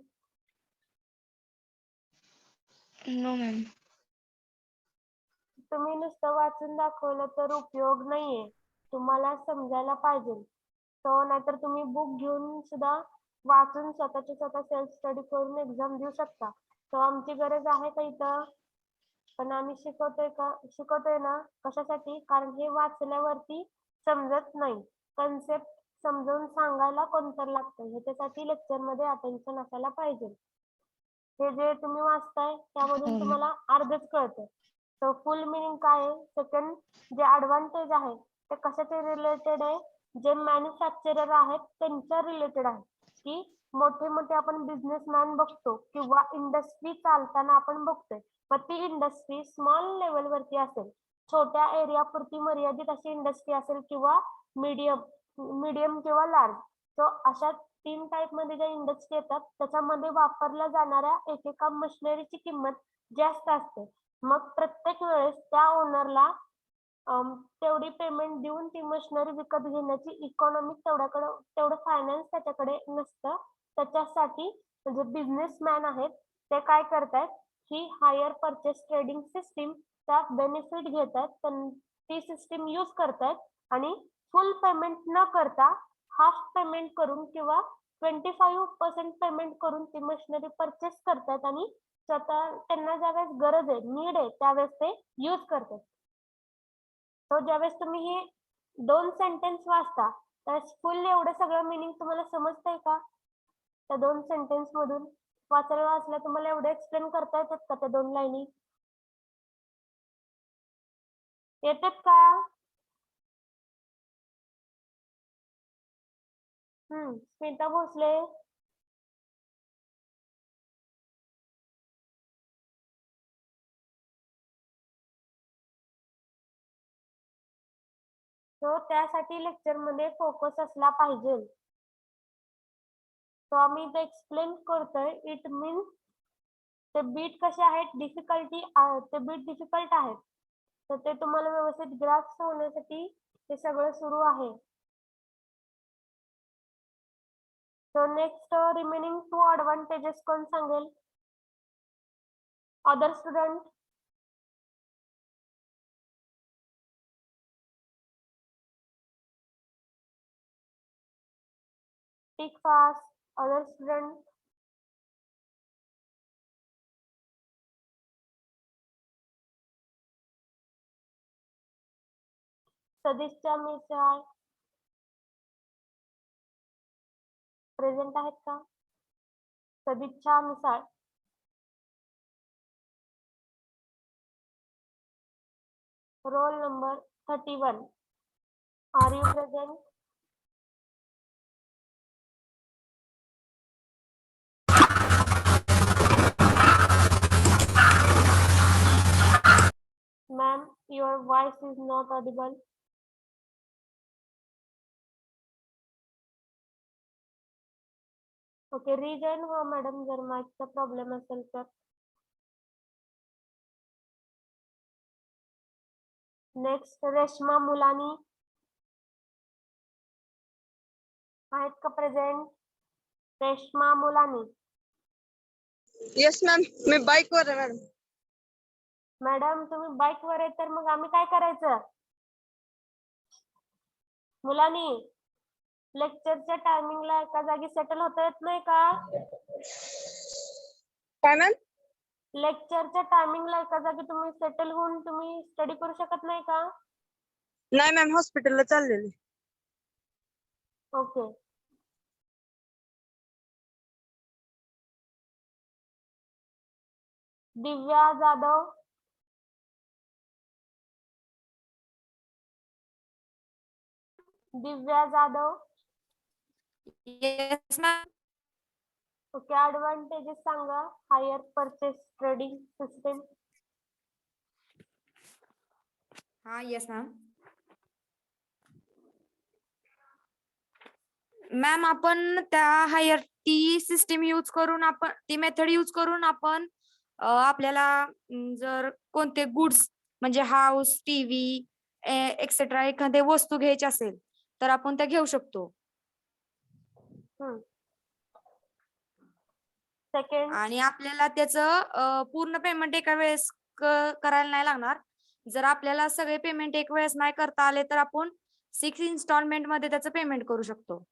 No ma'am. तुम्ही नुसतं वाचून दाखवलं तर उपयोग नाहीये, तुम्हाला समजायला पाहिजे. तो नाहीतर तुम्ही बुक घेऊन सुद्धा वाचून स्वतःची स्वतः सेल्फ स्टडी करून एक्झाम देऊ शकता. तो आमची गरज आहे का इथं? पण आम्ही शिकवतोय ना कशासाठी? कारण हे वाचल्यावरती समजत नाही. कन्सेप्ट समजावून सांगायला कोणतर लागतं, ह्याच्यासाठी लेक्चर मध्ये अटेन्शन असायला पाहिजे. हे जे तुम्ही वाचताय त्यामधून तुम्हाला अर्धच कळतं. तर फुल मिनिंग काय आहे? सेकंड जे ऍडव्हान्टेज आहे ते कशाचे रिलेटेड आहे? जे मॅन्युफॅक्चरर आहेत त्यांच्या रिलेटेड आहे. की मोठे मोठे आपण बिझनेसमॅन बघतो किंवा इंडस्ट्री चालताना आपण बघतोय, पण ती इंडस्ट्री स्मॉल लेवल वरती असेल, छोट्या एरिया पुरती मर्यादित अशी इंडस्ट्री असेल किंवा मीडियम किंवा लार्ज. सो अशा 3 टाईप मध्ये ज्या इंडस्ट्री येतात त्याच्यामध्ये वापरल्या जाणाऱ्या एकेका मशिनरीची किंमत जास्त असते. मग प्रत्येक वेळेस त्या ओनरला तेवढी पेमेंट देऊन ती मशिनरी विकत घेण्याची इकॉनॉमिक तेवढं फायनान्स त्याच्याकडे नसतं. त्याच्यासाठी म्हणजे बिझनेसमॅन आहेत ते काय करतायत, ही हायर परचेस ट्रेडिंग सिस्टीम चा बेनिफिट घेतात, ती सिस्टीम यूज करतायत आणि फुल पेमेंट न करता हाफ पेमेंट करून किंवा 25% पेमेंट करून ती मशिनरी परचेस करतात आणि स्वतः त्यांना ज्यावेळेस गरज आहे, नीड आहे त्यावेळेस ते यूज करतात. तो ज्यावेळेस तुम्ही हे 2 सेंटेन्स वाचता त्यावेळेस फुल एवढं सगळं मिनिंग तुम्हाला समजतंय का? त्या 2 सेंटेन्स मधून वाचल्या तुम्हाला एवढं एक्सप्लेन करता येतात का त्या 2 लाईनी? येतात का? स्मिता भोसले. तो त्यासाठी लेक्चर मध्ये फोकस असला पाहिजे. तो आम्ही इथे एक्सप्लेन करतोय. इट मीन्स ते बीट कसे आहेत, डिफिकल्टी ते बीट डिफिकल्ट आहेत, तर ते तुम्हाला व्यवस्थित ग्रास्प होण्यासाठी हे सगळं सुरू आहे. सो नेक्स्ट रिमेनिंग 2 advantages कोण सांगेल? Other student. Speak fast. Other student. सदिच्छा मिसाळ प्रेझेंट आहेत का? Sadichchha Misal. Roll number 31. Are you present? Ma'am, your voice is not audible. Okay, rejoin व्हा मॅडम जर माईकचा प्रॉब्लेम असेल तर. नेक्स्ट रेश्मा मुलानी आहेत का प्रेझेंट? रेश्मा मुलानी. येस मॅम, मी बाईक वर आहे मॅडम. मॅडम तुम्ही बाईक वर आहे तर मग आम्ही काय करायचं? मुलानी, लेक्चरच्या टायमिंगला एका जागी सेटल होता येत नाही का? काय मॅम? लेक्चरच्या टायमिंगला एका जागी तुम्ही सेटल होऊन तुम्ही स्टडी करू शकत नाही का? नाही मॅम, हॉस्पिटलला चाललेले. Okay. Divya Jadhav. Divya Jadhav. Yes ma'am. Okay, advantages सांगा हायर परचेस ट्रेडिंग सिस्टम. हा येस मॅम. मॅम आपण त्या हायर ती सिस्टीम यूज करून आपण ती मेथड यूज करून आपण आपल्याला जर कोणते गुड्स म्हणजे हाऊस, टीव्ही एक्सेट्रा एखादे वस्तू घ्यायची असेल तर आपण त्या घेऊ शकतो. सेकंड. आणि आपल्याला त्याचं पूर्ण पेमेंट एका वेळेस करायला नाही लागणार. जर आपल्याला सगळे पेमेंट एक वेळेस नाही करता आले तर आपण 6 इन्स्टॉलमेंट मध्ये त्याचं पेमेंट करू शकतो.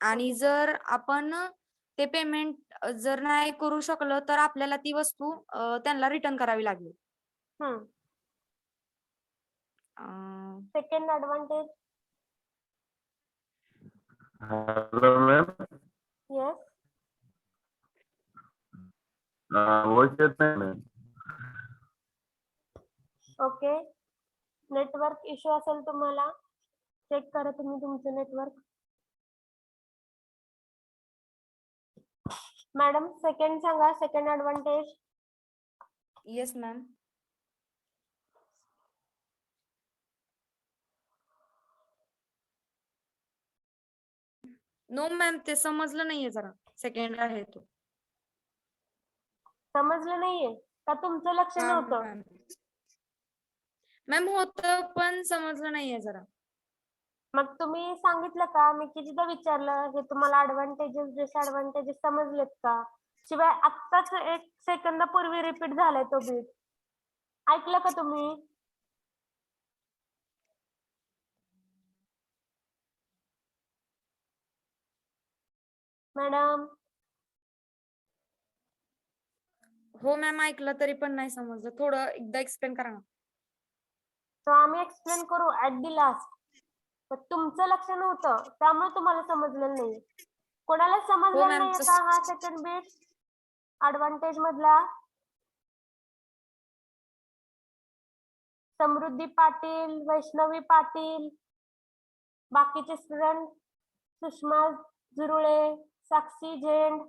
आणि जर आपण ते पेमेंट जर नाही करू शकलो तर आपल्याला ती वस्तू त्यांना रिटर्न करावी लागेल. Second advantage. Hello ma'am. Yes. Voice येत नाही मॅम. ओके, नेटवर्क इश्यू असेल तुम्हाला चेक करा तुम्ही तुमचं नेटवर्क. मॅडम सेकंड सांगा, second advantage. Yes ma'am. No ma'am, ते समजलं नाहीये जरा. सेकंड आहे तो. समजलं नाहीये का? तुमचं लक्ष नव्हतं? मॅम होत पण समजलं नाहीये जरा. मग तुम्ही सांगितलं का? मी कितीदा विचारलं हे तुम्हाला ऍडव्हान्टेजेस डिसएडव्हान्टेजेस समजलेत का? शिवाय आत्ताच 1 सेकंदापूर्वी रिपीट झालाय तो बीट. ऐकलं का तुम्ही? मॅडम. हो मॅम, ऐकलं तरी पण नाही समजलं. थोडं एकदा एक्सप्लेन करा ना. तर आम्ही एक्सप्लेन करू ऍट दी लास्ट. पण तुमचं लक्ष नव्हतं त्यामुळे तुम्हाला समजलेलं नाही. कोणाला समजलेलं मॅम, नाहीये का हा सेकंड बीट ऍडव्हान्टेज मधला? समृद्धी पाटील, वैष्णवी पाटील, बाकीचे स्टुडंट, सुषमा झुरुळे, साक्षी झेंड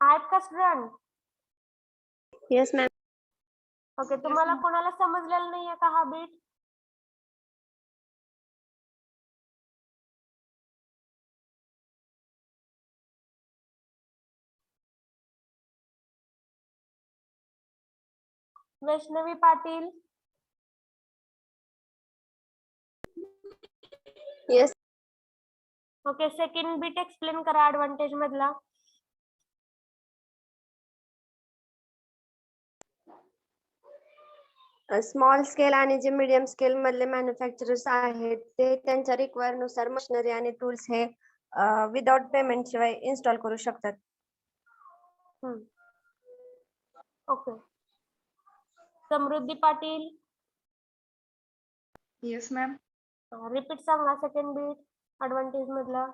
आहेत का स्टुडंट? Yes ma'am. ओके, तुम्हाला कोणाला समजलेलं नाहीये का हा bit? Vaishnavi Patil, yes. Okay, second bit explain करा ऍडव्हान्टेज मधला. स्मॉल स्केल आणि जे मीडियम स्केल मधले मॅन्युफॅक्चरर्स आहेत ते त्यांच्या रिक्वायर नुसार मशिनरी आणि टूल्स हे विदाउट पेमेंट शिवाय इन्स्टॉल करू शकतात. ओके, समृद्धी पाटील, येस मॅम. रिपीट सांगा सेकंड बीट ऍडव्हान्टेज मधला.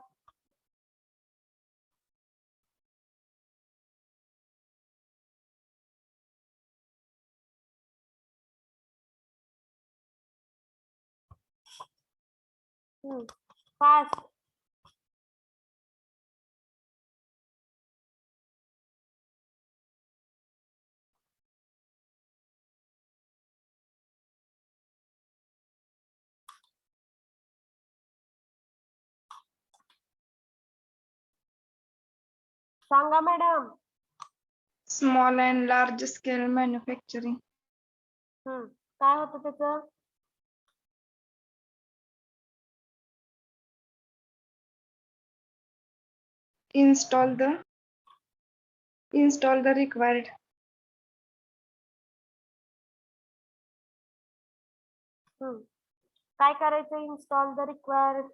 फास्ट. सांगा madam. Small and large scale manufacturing. काय होतं त्याचं? install the required काय करायचं? Install the required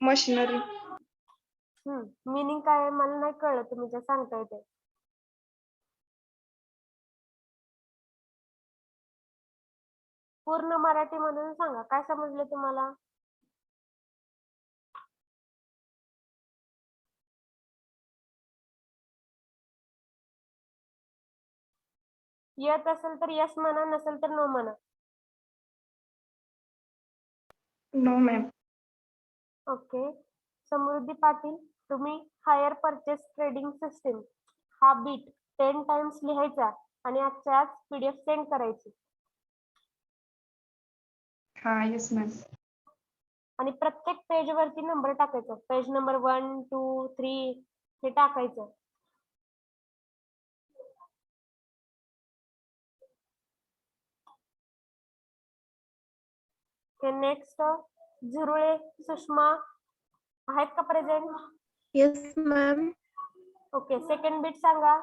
machinery. Meaning काय आहे मला नाही कळलं, तुम्ही जे सांगताय ते. पूर्ण मराठी मधून सांगा, काय समजलं तुम्हाला? येत असेल तर यस म्हणा, नसेल तर नो म्हणा. No ma'am. ओके, समृद्धी पाटील, तुम्ही हायर परचेस ट्रेडिंग सिस्टीम हा बीट 10 टाइम्स लिहायचा आणि आजच्या आज PDF सेंड करायची. हा, येस मॅम. आणि प्रत्येक पेज वरती नंबर टाकायचा. पेज नंबर 1, 2, 3 हे टाकायचं. नेक्स्ट, झुरुळे सुषमा आहेत का present? Yes ma'am. Okay, second bit सांगा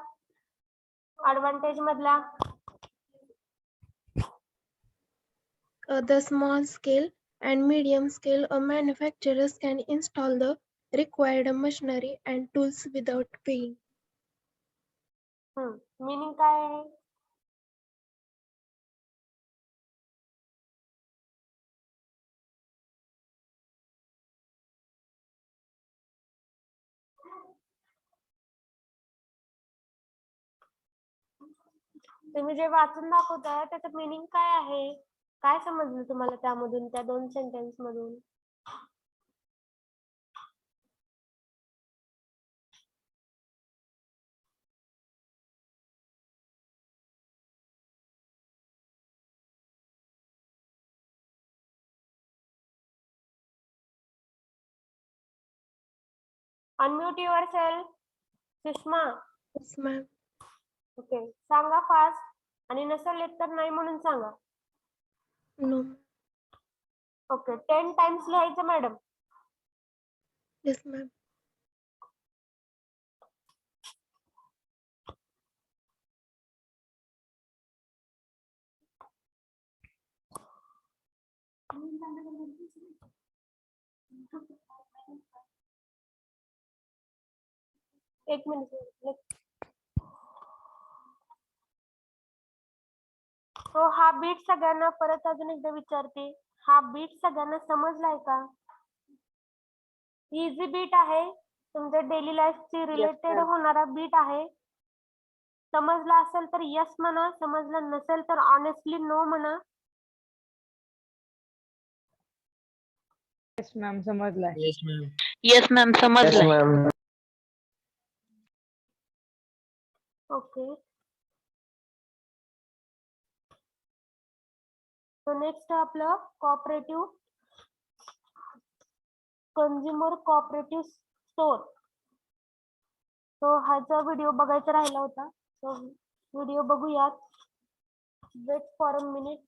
ऍडव्हान्टेज मधला. The small scale and medium scale manufacturers can install the required machinery and tools without paying. Meaning काय आहे? तुम्ही जे वाचून दाखवताय त्याचं मीनिंग काय आहे? काय समजलं तुम्हाला त्यामधून, त्या 2 सेंटेन्स मधून? Unmute your self. Sushma. Yes ma'am. Okay, सांगा फास्ट, आणि नसेल येत तर नाही म्हणून सांगा. No. ओके, 10 टाइम्स लिहायचं मॅडम. Yes ma'am. एक मिनिट. तो हा बीट सगळ्यांना परत अजून एकदा विचारते, हा बीट सगळ्यांना समजलाय का? इझी बीट आहे, तुमच्या डेली लाईफची रिलेटेड होणारा बीट आहे. समजलं असेल तर यस म्हणा, समजलं नसेल तर ऑनेस्टली नो म्हणा. येस मॅम समजलाय. Yes ma'am. येस मॅम समजलं. ओके. सो नेक्स्ट आपलं कॉपरेटिव्ह कंझ्युमर कॉपरेटिव्ह स्टोर. तो ह्याचा व्हिडिओ बघायचा राहिला होता. सो व्हिडिओ बघूयात. Wait for a minute.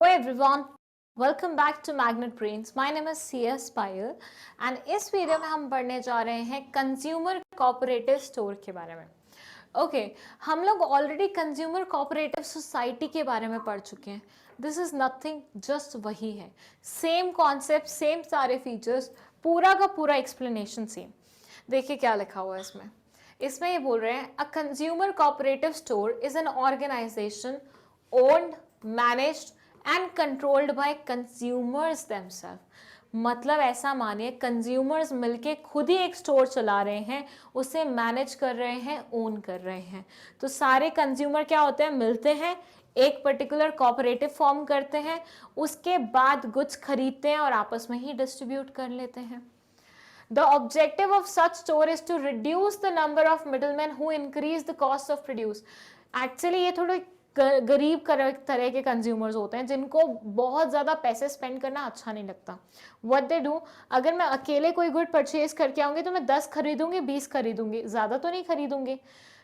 Hello everyone, welcome back to Magnet Brains. My name is CS Payal and is video में हम पढ़ने जा रहे हैं कंज्यूमर कोऑपरेटिव स्टोर के बारे में. ओके हम लोग ऑलरेडी कंज्यूमर कोऑपरेटिव सोसाइटी के बारे में पढ़ चुके हैं. दिस इज नथिंग, जस्ट वही है. सेम कॉन्सेप्ट, सेम सारे फीचर्स, पूरा का पूरा एक्सप्लेनेशन सेम. देखिए क्या लिखा हुआ है इसमें. इसमें ये बोल रहे हैं a consumer cooperative store is an organisation owned, managed and controlled by consumers themself. मतलब ऐसा मानिए कंज्यूमर्स मिलके खुद ही एक स्टोर चला रहे हैं, उसे मैनेज कर रहे हैं, ओन कर रहे हैं. तो सारे कंज्यूमर क्या होते हैं, मिलते हैं, एक पर्टिकुलर कोऑपरेटिव फॉर्म करते हैं, उसके बाद गुड्स खरीदते हैं और आपस में ही डिस्ट्रीब्यूट कर लेते हैं. The objective of such store is to reduce the number of middlemen who increase the cost of produce. Actually ये थोड़े गरीब तरह के कंज्यूमर्स होते हैं जिनको बहुत ज़्यादा पैसे स्पेंड करना अच्छा नहीं लगता. व्हाट दे डू, अगर मैं अकेले कोई गुड परचेज करके आऊँगी तो मैं 10 खरीदूंगी, 20 खरीदूंगी, ज़्यादा तो नहीं खरीदूंगी.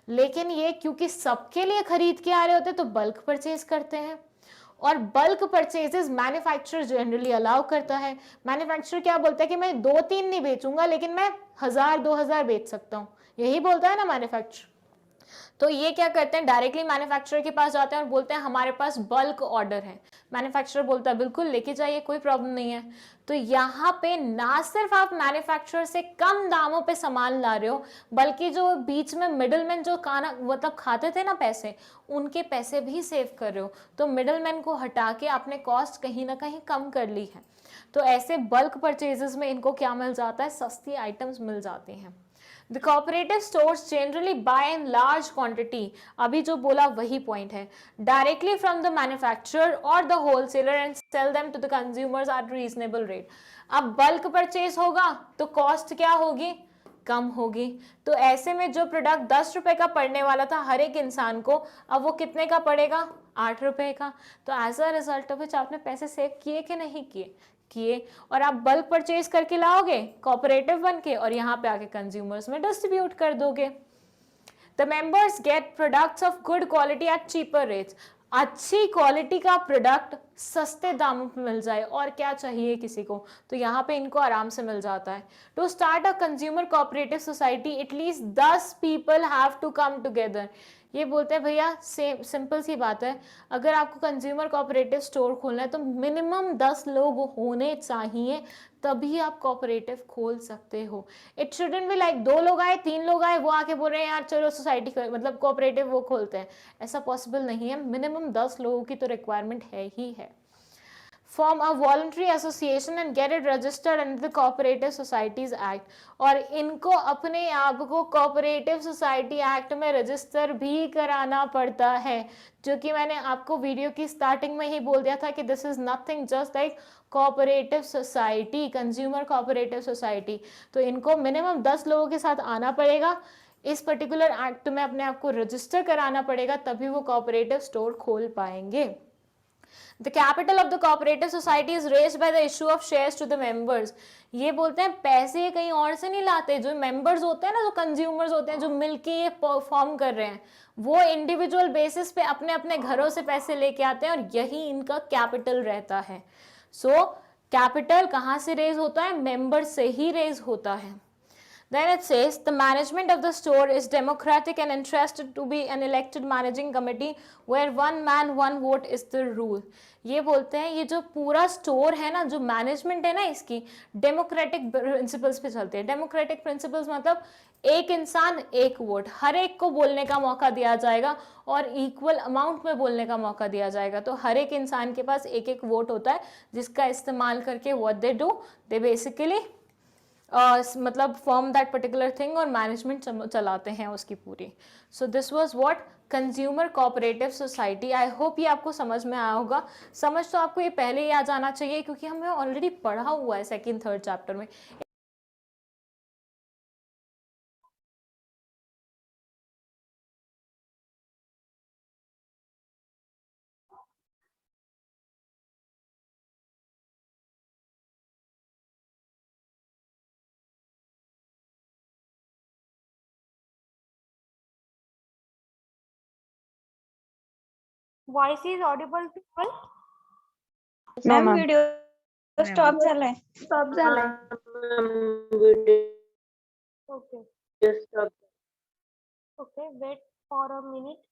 लेकिन ये क्योंकि सबके लिए खरीद के आ रहे होते हैं तो बल्क परचेज करते हैं. और bulk purchases manufacturer generally allow करता है. मैन्युफैक्चरर क्या बोलता है कि मैं 2-3 नहीं बेचूंगा लेकिन मैं 1000-2000 बेच सकता हूँ, यही बोलता है ना मैन्युफैक्चरर. तो ये क्या करते हैं, डायरेक्टली मैन्युफैक्चरर के पास जाते हैं और बोलते हैं हमारे पास बल्क ऑर्डर है. मैन्युफैक्चरर बोलता है बिल्कुल लेके जाइए, कोई प्रॉब्लम नहीं है. तो यहाँ पे ना सिर्फ आप मैन्युफैक्चरर से कम दामों पे सामान ला रहे हो, बल्कि जो बीच में मिडलमैन जो खाना मतलब खाते थे ना पैसे, उनके पैसे भी सेव कर रहे हो. तो मिडलमैन को हटा के आपने कॉस्ट कहीं ना कहीं कम कर ली है. तो ऐसे बल्क परचेजेस में इनको क्या मिल जाता है, सस्ती आइटम्स मिल जाती हैं. The cooperative stores generally buy in large quantity. अभी जो बोला वही पॉइंट है. Directly from the manufacturer or the wholesaler and sell them to the consumers at reasonable rate. अब बल्क परचेज होगा तो कॉस्ट क्या होगी, कम होगी. तो ऐसे में जो प्रोडक्ट 10 रुपए का पड़ने वाला था हर एक इंसान को, अब वो कितने का पड़ेगा, 8 रुपए का. तो as a result of which आपने पैसे सेव किए कि नहीं किए, और आप बल्क परचेज करके लाओगे कोऑपरेटिव बन के और यहाँ पे आके कंज्यूमर्स में डिस्ट्रीब्यूट कर दोगे. The members get products of good quality eight cheaper rates. अच्छी क्वालिटी का प्रोडक्ट सस्ते दामों पे मिल जाए और क्या चाहिए किसी को, तो यहाँ पे इनको आराम से मिल जाता है. To start a consumer cooperative society at least 10 people have to come together. ये बोलते हैं भैया सिंपल सी बात है, अगर आपको कंज्यूमर कोऑपरेटिव स्टोर खोलना है तो मिनिमम 10 लोग होने चाहिए, तभी आप कोऑपरेटिव खोल सकते हो. इट शुडंट बी लाइक 2 लोग आए, 3 लोग आए, वो आके बोल रहे हैं यार चलो सोसाइटी मतलब कोऑपरेटिव वो खोलते हैं. ऐसा पॉसिबल नहीं है. मिनिमम 10 लोगों की तो रिक्वायरमेंट है ही है. Form a voluntary association and get it registered under the Cooperative Societies Act. और इनको अपने आप को कोऑपरेटिव सोसाइटी एक्ट में रजिस्टर भी कराना पड़ता है, जो कि मैंने आपको वीडियो की स्टार्टिंग में ही बोल दिया था कि this is nothing just like cooperative society, consumer cooperative society. तो इनको मिनिमम 10 लोगों के साथ आना पड़ेगा, इस पर्टिकुलर एक्ट में अपने आप को रजिस्टर कराना पड़ेगा, तभी वो कोऑपरेटिव स्टोर खोल पाएंगे. The capital of the cooperative society is raised by the issue of shares to the members. ये बोलते हैं पैसे कहीं और से नहीं लाते, जो मेंबर्स होते हैं ना, जो कंज्यूमर्स होते हैं, जो मिलके ये परफॉर्म कर रहे हैं, वो इंडिविजुअल बेसिस पे अपने अपने घरों से पैसे लेके आते हैं और यही इनका कैपिटल रहता है. सो कैपिटल कहाँ से रेज होता है, मेंबर से ही रेज होता है. Then it says the management of the store is democratic and interested to be an elected managing committee where one man one vote is the rule. ये बोलते हैं ये जो पूरा स्टोर है ना, जो मैनेजमेंट है ना इसकी, डेमोक्रेटिक प्रिंसिपल्स पे चलते हैं. डेमोक्रेटिक प्रिंसिपल्स मतलब एक इंसान एक वोट, हर एक को बोलने का मौका दिया जाएगा और इक्वल अमाउंट में बोलने का मौका दिया जाएगा. तो हर एक इंसान के पास एक एक वोट होता है जिसका इस्तेमाल करके what they do, they basically मतलब फॉर्म दैट पर्टिकुलर थिंग और मैनेजमेंट चलाते हैं उसकी पूरी. सो दिस वाज what consumer cooperative society. I hope ये आपको समझ में आया होगा. समझ तो आपको ये पहले ही आ जाना चाहिए क्योंकि हमें ऑलरेडी पढ़ा हुआ है सेकंड थर्ड चैप्टर में. Voice is audible to all? Ma'am video stop झालाय. Okay. Okay, wait for a minute.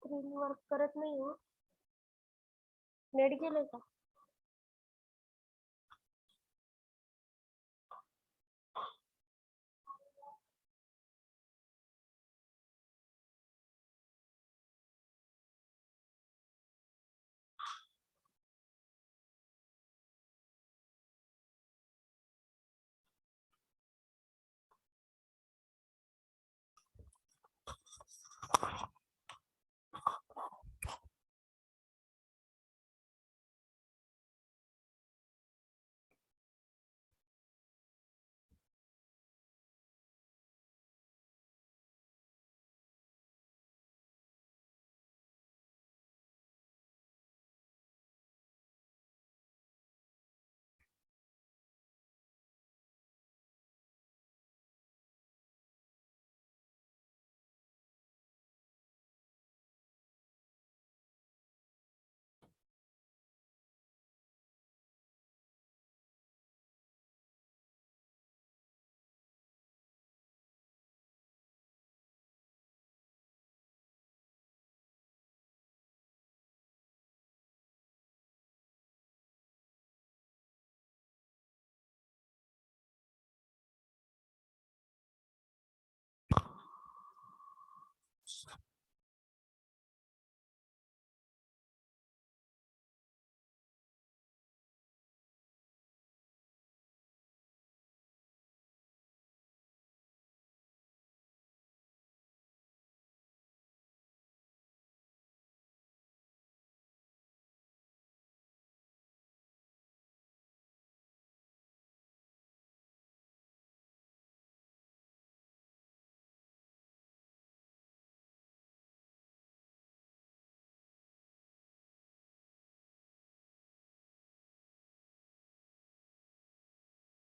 Screen work करत नाही हो. नेट गेले का?